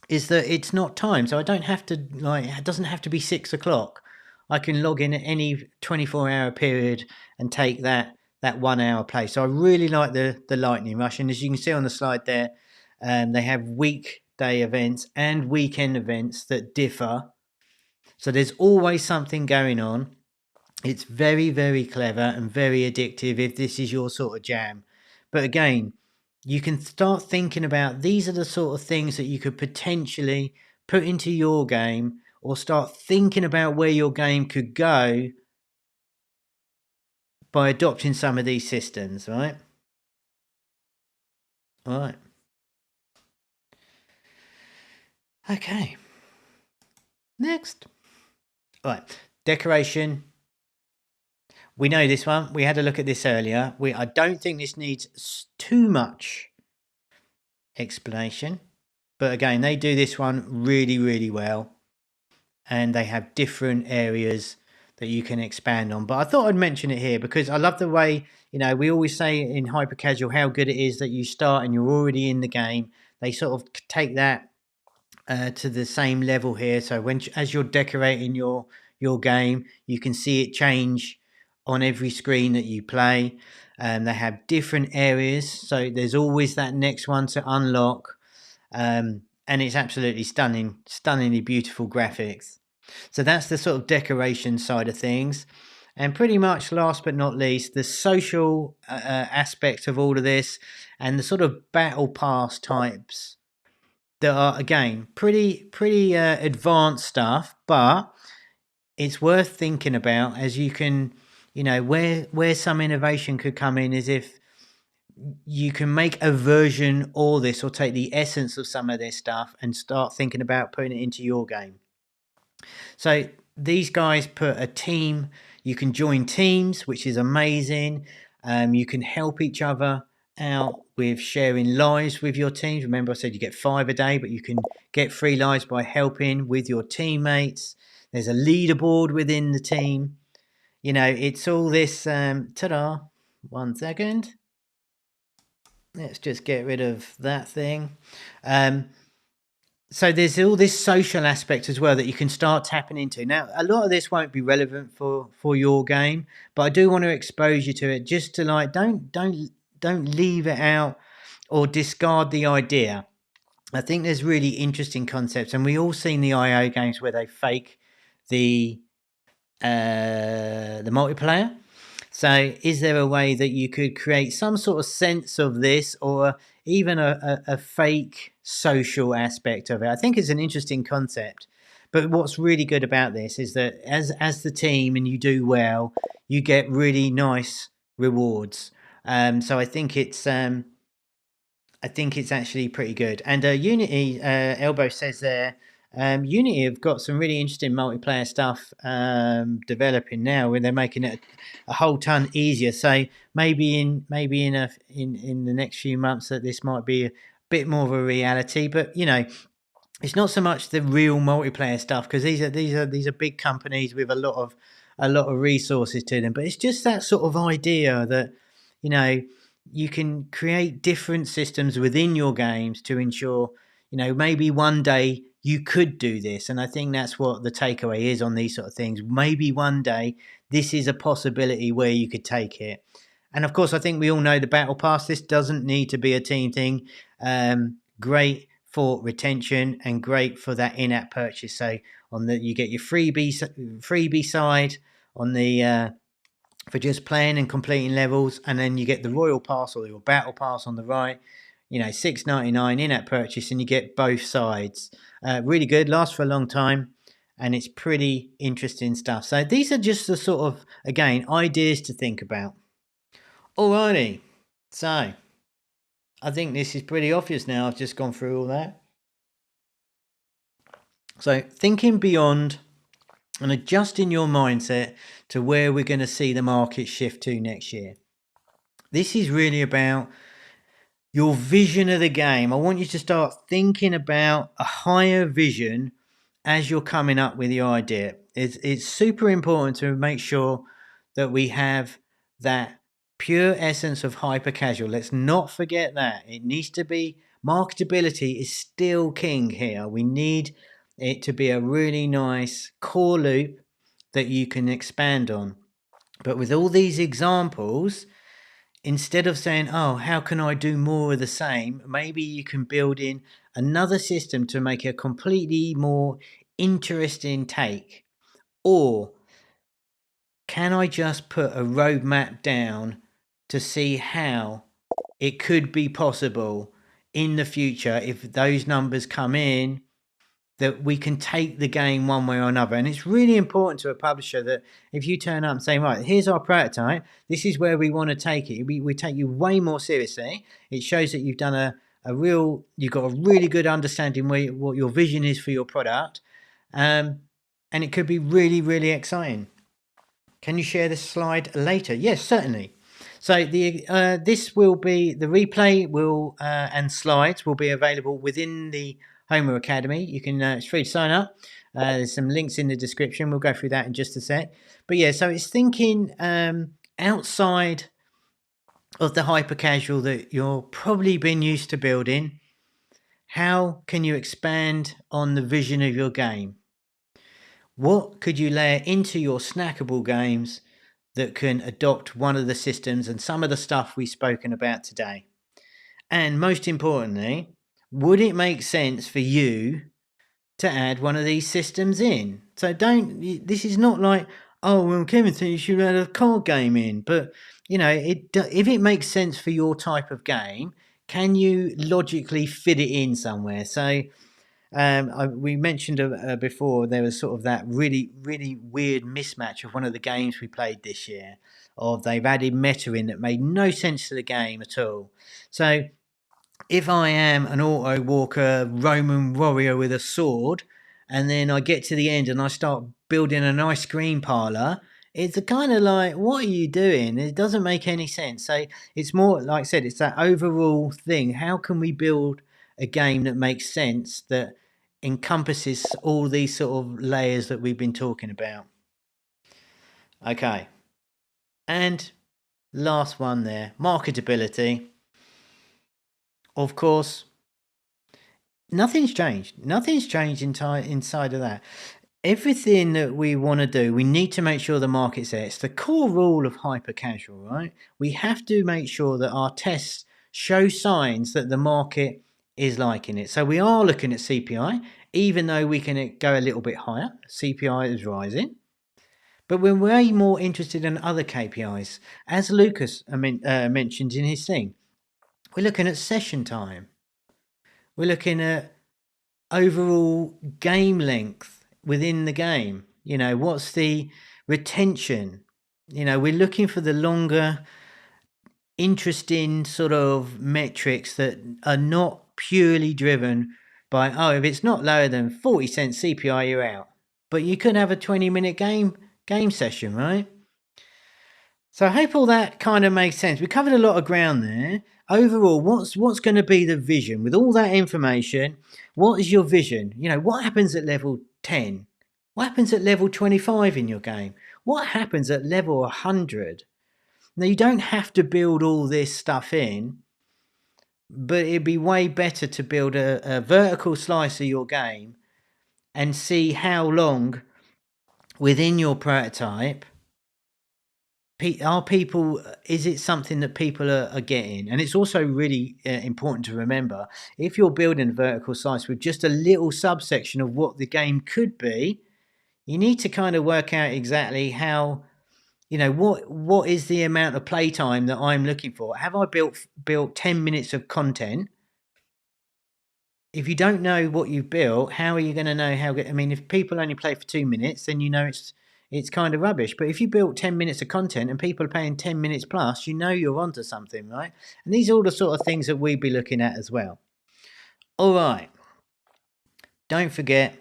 S1: is that it's not timed. So I don't have to, it doesn't have to be 6 o'clock. I can log in at any 24-hour period and take that 1 hour play. So I really like the Lightning Rush. And as you can see on the slide there, they have weekday events and weekend events that differ. So there's always something going on. It's very, very clever and very addictive if this is your sort of jam. But again, you can start thinking about these are the sort of things that you could potentially put into your game, or start thinking about where your game could go by adopting some of these systems, right? All right. Okay. Next. All right. Decoration. We know this one. We had a look at this earlier. I don't think this needs too much explanation. But again, they do this one really, really well. And they have different areas that you can expand on. But I thought I'd mention it here because I love the way, you know, we always say in Hypercasual how good it is that you start and you're already in the game. They sort of take that to the same level here. So as you're decorating your game, you can see it change on every screen that you play. They have different areas. So there's always that next one to unlock. And it's absolutely stunningly beautiful graphics. So that's the sort of decoration side of things. And pretty much last but not least, the social aspect of all of this and the sort of battle pass types that are, again, pretty advanced stuff, but it's worth thinking about, as you can, you know, where some innovation could come in is if you can make a version or this, or take the essence of some of this stuff and start thinking about putting it into your game. So these guys put a team. You can join teams, which is amazing. You can help each other out with sharing lives with your teams. Remember, I said you get 5 a day, but you can get 3 lives by helping with your teammates. There's a leaderboard within the team. You know, it's all this. Ta-da! 1 second. Let's just get rid of that thing. So there's all this social aspect as well that you can start tapping into. Now, a lot of this won't be relevant for your game, but I do want to expose you to it, just to like don't leave it out or discard the idea. I think there's really interesting concepts, and we all seen the IO games where they fake the multiplayer. So is there a way that you could create some sort of sense of this, or even a fake social aspect of it? I think it's an interesting concept. But what's really good about this is that as the team and you do well, you get really nice rewards. So I think it's I think it's actually pretty good. And Unity, Elbow says there, Unity have got some really interesting multiplayer stuff developing now, where they're making it a whole ton easier. So maybe in the next few months that this might be a bit more of a reality. But it's not so much the real multiplayer stuff, because these are big companies with a lot of resources to them. But it's just that sort of idea that you know you can create different systems within your games to ensure maybe one day you could do this. And I think that's what the takeaway is on these sort of things. Maybe one day this is a possibility where you could take it. And of course, I think we all know the battle pass. This doesn't need to be a team thing. Great for retention and great for that in-app purchase. So you get your freebie side on the for just playing and completing levels, and then you get the Royal Pass or your Battle Pass on the right. $6.99 in-app purchase, and you get both sides. Really good, lasts for a long time, and it's pretty interesting stuff. So these are just the sort of, again, ideas to think about. Alrighty, so I think this is pretty obvious now. I've just gone through all that. So thinking beyond and adjusting your mindset to where we're going to see the market shift to next year. This is really about your vision of the game. I want you to start thinking about a higher vision as you're coming up with your idea. It's super important to make sure that we have that pure essence of hyper casual. Let's not forget that. It needs to be, marketability is still king here. We need it to be a really nice core loop that you can expand on. But with all these examples, instead of saying, oh, how can I do more of the same? Maybe you can build in another system to make a completely more interesting take. Or can I just put a roadmap down to see how it could be possible in the future, if those numbers come in, that we can take the game one way or another. And it's really important to a publisher that if you turn up and say, right, here's our prototype, this is where we want to take it, we take you way more seriously. It shows that you've done you've got a really good understanding what your vision is for your product. And it could be really, really exciting. Can you share this slide later? Yes, certainly. So this will be, the replay will and slides will be available within the Homer Academy. You can, it's free to sign up. There's some links in the description. We'll go through that in just a sec. But yeah, so it's thinking outside of the hyper casual that you're probably been used to building. How can you expand on the vision of your game? What could you layer into your snackable games that can adopt one of the systems and some of the stuff we've spoken about today? And most importantly, would it make sense for you to add one of these systems in? So this is not like, oh, well, Kevin said you should add a card game in. But, if it makes sense for your type of game, can you logically fit it in somewhere? So we mentioned before there was sort of that really, really weird mismatch of one of the games we played this year, of they've added meta in that made no sense to the game at all. So if I am an auto walker Roman warrior with a sword, and then I get to the end and I start building an ice cream parlor, it's kind of like, what are you doing? It doesn't make any sense. So it's more, like I said, it's that overall thing. How can we build a game that makes sense, that encompasses all these sort of layers that we've been talking about? Okay. And last one there, marketability. Of course, nothing's changed. Nothing's changed inside of that. Everything that we want to do, we need to make sure the market's there. It's the core rule of hyper casual, right? We have to make sure that our tests show signs that the market is liking it. So we are looking at CPI, even though we can go a little bit higher. CPI is rising. But we're way more interested in other KPIs. As Lucas mentioned in his thing, we're looking at session time. We're looking at overall game length within the game. What's the retention? We're looking for the longer interesting sort of metrics that are not purely driven by, oh, if it's not lower than 40 cents CPI, you're out. But you could have a 20-minute game session, right? So I hope all that kind of makes sense. We covered a lot of ground there. Overall, what's going to be the vision with all that information? What is your vision? You know, what happens at level 10? What happens at level 25 in your game? What happens at level 100? Now, you don't have to build all this stuff in, but it'd be way better to build a vertical slice of your game and see how long within your prototype is it something that people are getting. And it's also really important to remember, if you're building a vertical slice with just a little subsection of what the game could be, you need to kind of work out exactly how, you know, what is the amount of playtime that I'm looking for. Have I built 10 minutes of content? If you don't know what you've built, how are you going to know how good? I mean, if people only play for 2 minutes, then you know it's kind of rubbish. But if you built 10 minutes of content and people are paying 10 minutes plus, you know you're onto something, right? And these are all the sort of things that we'd be looking at as well. All right. Don't forget,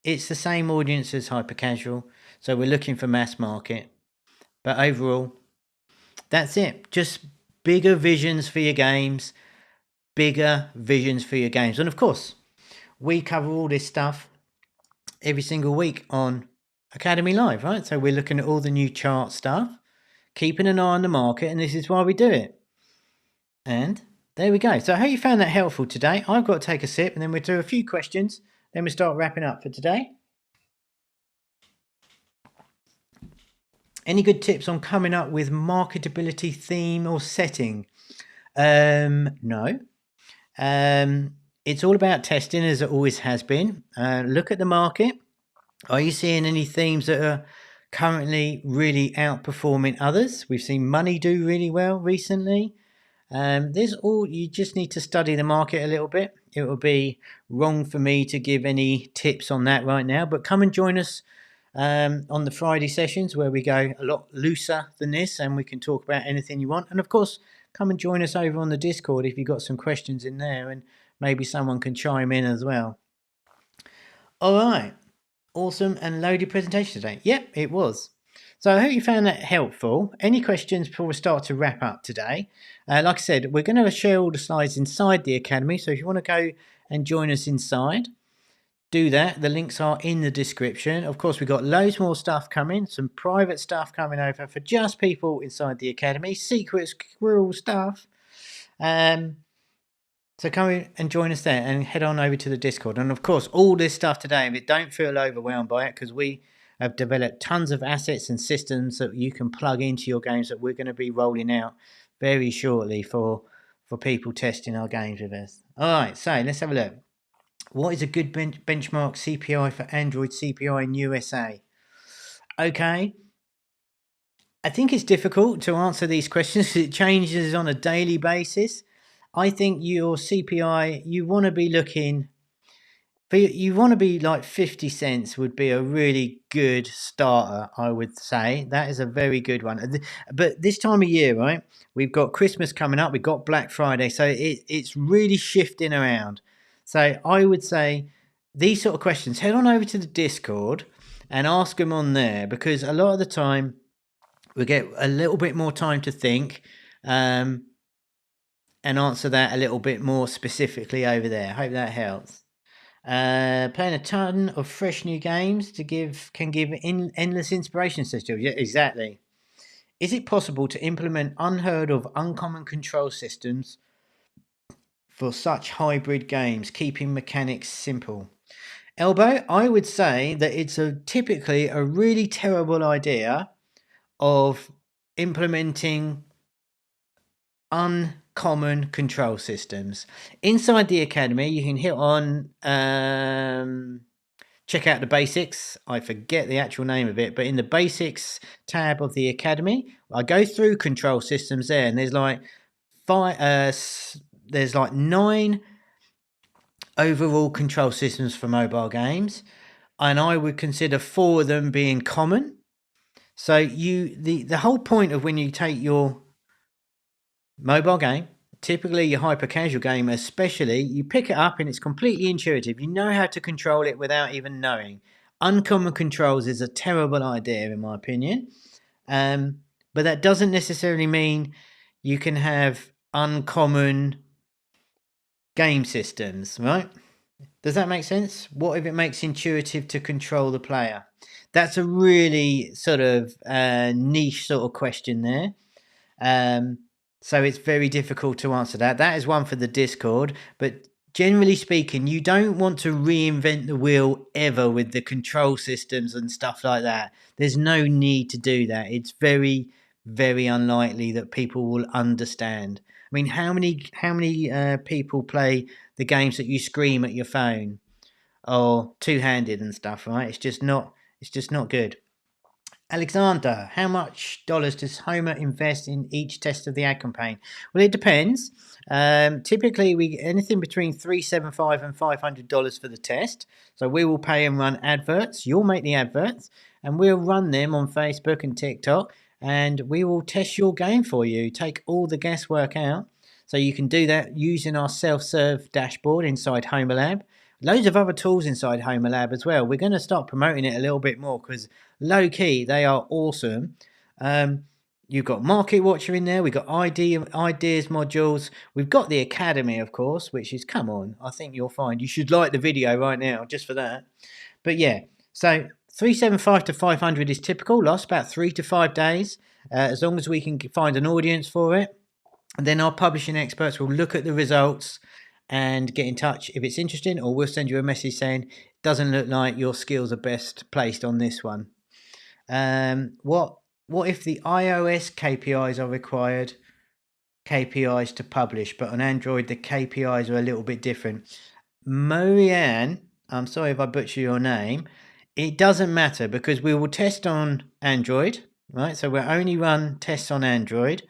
S1: it's the same audience as Hypercasual, so we're looking for mass market. But overall, that's it. Just bigger visions for your games, bigger visions for your games. And of course, we cover all this stuff every single week on Academy Live, right? So we're looking at all the new chart stuff, keeping an eye on the market, and this is why we do it. And there we go. So I hope you found that helpful today. I've got to take a sip, and then we'll do a few questions. Then we start wrapping up for today. Any good tips on coming up with marketability theme or setting? No. It's all about testing, as it always has been. Look at the market. Are you seeing any themes that are currently really outperforming others? We've seen money do really well recently. You just need to study the market a little bit. It would be wrong for me to give any tips on that right now, but come and join us on the Friday sessions where we go a lot looser than this and we can talk about anything you want. And of course, come and join us over on the Discord if you've got some questions in there, and maybe someone can chime in as well. All right. Awesome and loaded presentation today. Yep, it was. So I hope you found that helpful. Any questions before we start to wrap up today? Like I said, we're going to share all the slides inside the Academy. So if you want to go and join us inside, do that. The links are in the description. Of course, we've got loads more stuff coming, some private stuff coming over for just people inside the Academy, secret squirrel stuff. So come and join us there and head on over to the Discord. And of course, all this stuff today, but don't feel overwhelmed by it, because we have developed tons of assets and systems that you can plug into your games that we're going to be rolling out very shortly for people testing our games with us. All right, so let's have a look. What is a good benchmark CPI for Android CPI in USA? Okay. I think it's difficult to answer these questions because it changes on a daily basis. I think your CPI, you want to be looking, you want to be like 50 cents would be a really good starter, I would say. That is a very good one. But this time of year, right, we've got Christmas coming up, we've got Black Friday, so it's really shifting around. So I would say these sort of questions, head on over to the Discord and ask them on there, because a lot of the time we get a little bit more time to think and answer that a little bit more specifically over there. I hope that helps. Playing a ton of fresh new games can give endless inspiration, says Jill. Yeah, exactly. Is it possible to implement unheard of uncommon control systems for such hybrid games, keeping mechanics simple? Elbow, I would say that it's typically a really terrible idea of implementing uncommon control systems. Inside the Academy, you can hit on check out the basics. I forget the actual name of it, but in the basics tab of the Academy, I go through control systems there, and there's like there's like 9 overall control systems for mobile games, and I would consider 4 of them being common. So the whole point of when you take your mobile game, typically your hyper casual game especially, you pick it up and it's completely intuitive. You know how to control it without even knowing. Uncommon controls is a terrible idea in my opinion. But that doesn't necessarily mean you can have uncommon game systems, right? Does that make sense? What if it makes intuitive to control the player? That's a really sort of niche sort of question there. So it's very difficult to answer that. That is one for the Discord. But generally speaking, you don't want to reinvent the wheel ever with the control systems and stuff like that. There's no need to do that. It's very, very unlikely that people will understand. I mean, how many people play the games that you scream at your phone or two-handed and stuff, right? It's just not good. Alexander, how much dollars does Homer invest in each test of the ad campaign? Well, it depends. Typically, we get anything between $375 and $500 for the test. So we will pay and run adverts. You'll make the adverts, and we'll run them on Facebook and TikTok, and we will test your game for you. Take all the guesswork out. So you can do that using our self-serve dashboard inside Homer Lab. Loads of other tools inside Homer Lab as well. We're going to start promoting it a little bit more because low key they are awesome. You've got Market Watcher in there. We've got ideas modules. We've got the Academy, of course, which is, come on, I think you'll find you should like the video right now just for that. But yeah, so 375 to 500 is typical. Lasts about 3 to 5 days, as long as we can find an audience for it. And then our publishing experts will look at the results and get in touch if it's interesting, or we'll send you a message saying doesn't look like your skills are best placed on this one. What if the iOS KPIs are required KPIs to publish, but on Android the KPIs are a little bit different? Marianne, I'm sorry if I butcher your name. It doesn't matter because we will test on Android, right? So we'll only run tests on Android.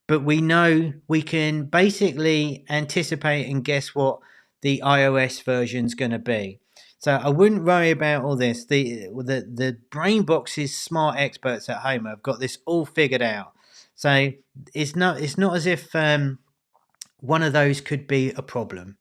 S1: But we know we can basically anticipate and guess what the iOS version is going to be. So I wouldn't worry about all this. The brain box's smart experts at home have got this all figured out. So it's not as if one of those could be a problem.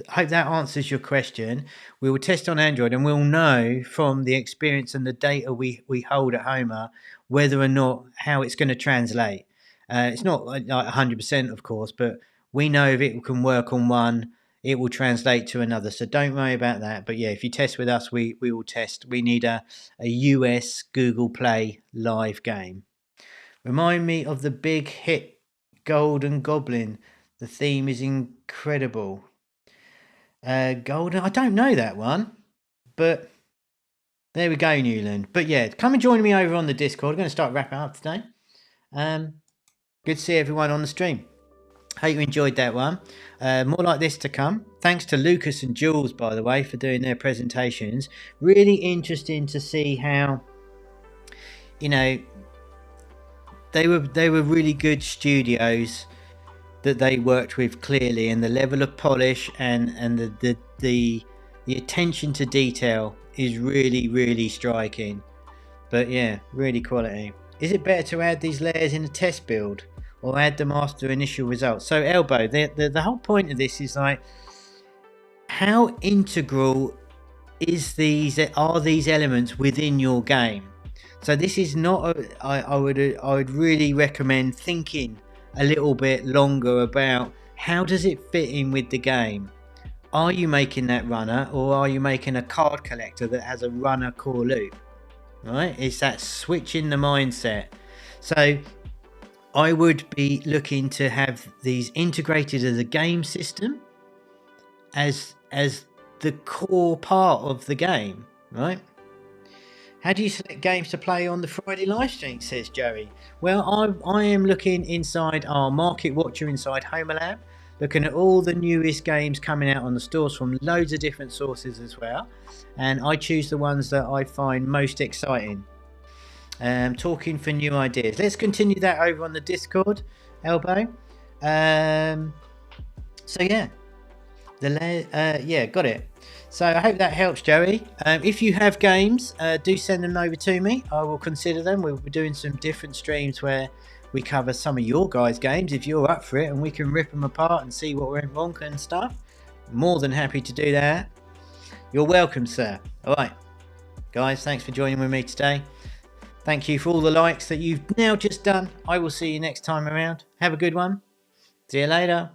S1: I hope that answers your question. We will test on Android and we'll know from the experience and the data we hold at Homer whether or not how it's going to translate. It's not like 100%, of course, but we know if it can work on one, it will translate to another. So don't worry about that. But yeah, if you test with us, we will test. We need a US Google Play live game. Remind me of the big hit Golden Goblin. The theme is incredible. Golden, I don't know that one, but there we go, Newland. But yeah, come and join me over on the Discord. I'm going to start wrapping up today. Good to see everyone on the stream. Hope you enjoyed that one. More like this to come. Thanks to Lucas and Jules, by the way, for doing their presentations. Really interesting to see how, you know, they were really good studios that they worked with clearly, and the level of polish and the attention to detail is really striking. But yeah, really quality. Is it better to add these layers in a test build or add them after initial results? So Elbow, the whole point of this is like, how integral are these elements within your game? So this is not I would really recommend thinking a little bit longer about how does it fit in with the game. Are you making that runner, or are you making a card collector that has a runner core loop? Right, it's that switch in the mindset. So I would be looking to have these integrated as a game system, as the core part of the game, right? How do you select games to play on the Friday live stream, says Joey? Well, I am looking inside our Market Watcher inside Homer Lab, looking at all the newest games coming out on the stores from loads of different sources as well. And I choose the ones that I find most exciting. Talking for new ideas. Let's continue that over on the Discord, Elbow. So yeah. Yeah, got it. So I hope that helps, Joey. If you have games, do send them over to me. I will consider them. We'll be doing some different streams where we cover some of your guys' games if you're up for it, and we can rip them apart and see what went wrong and stuff. More than happy to do that. You're welcome, sir. All right, guys, thanks for joining with me today. Thank you for all the likes that you've now just done. I will see you next time around. Have a good one. See you later.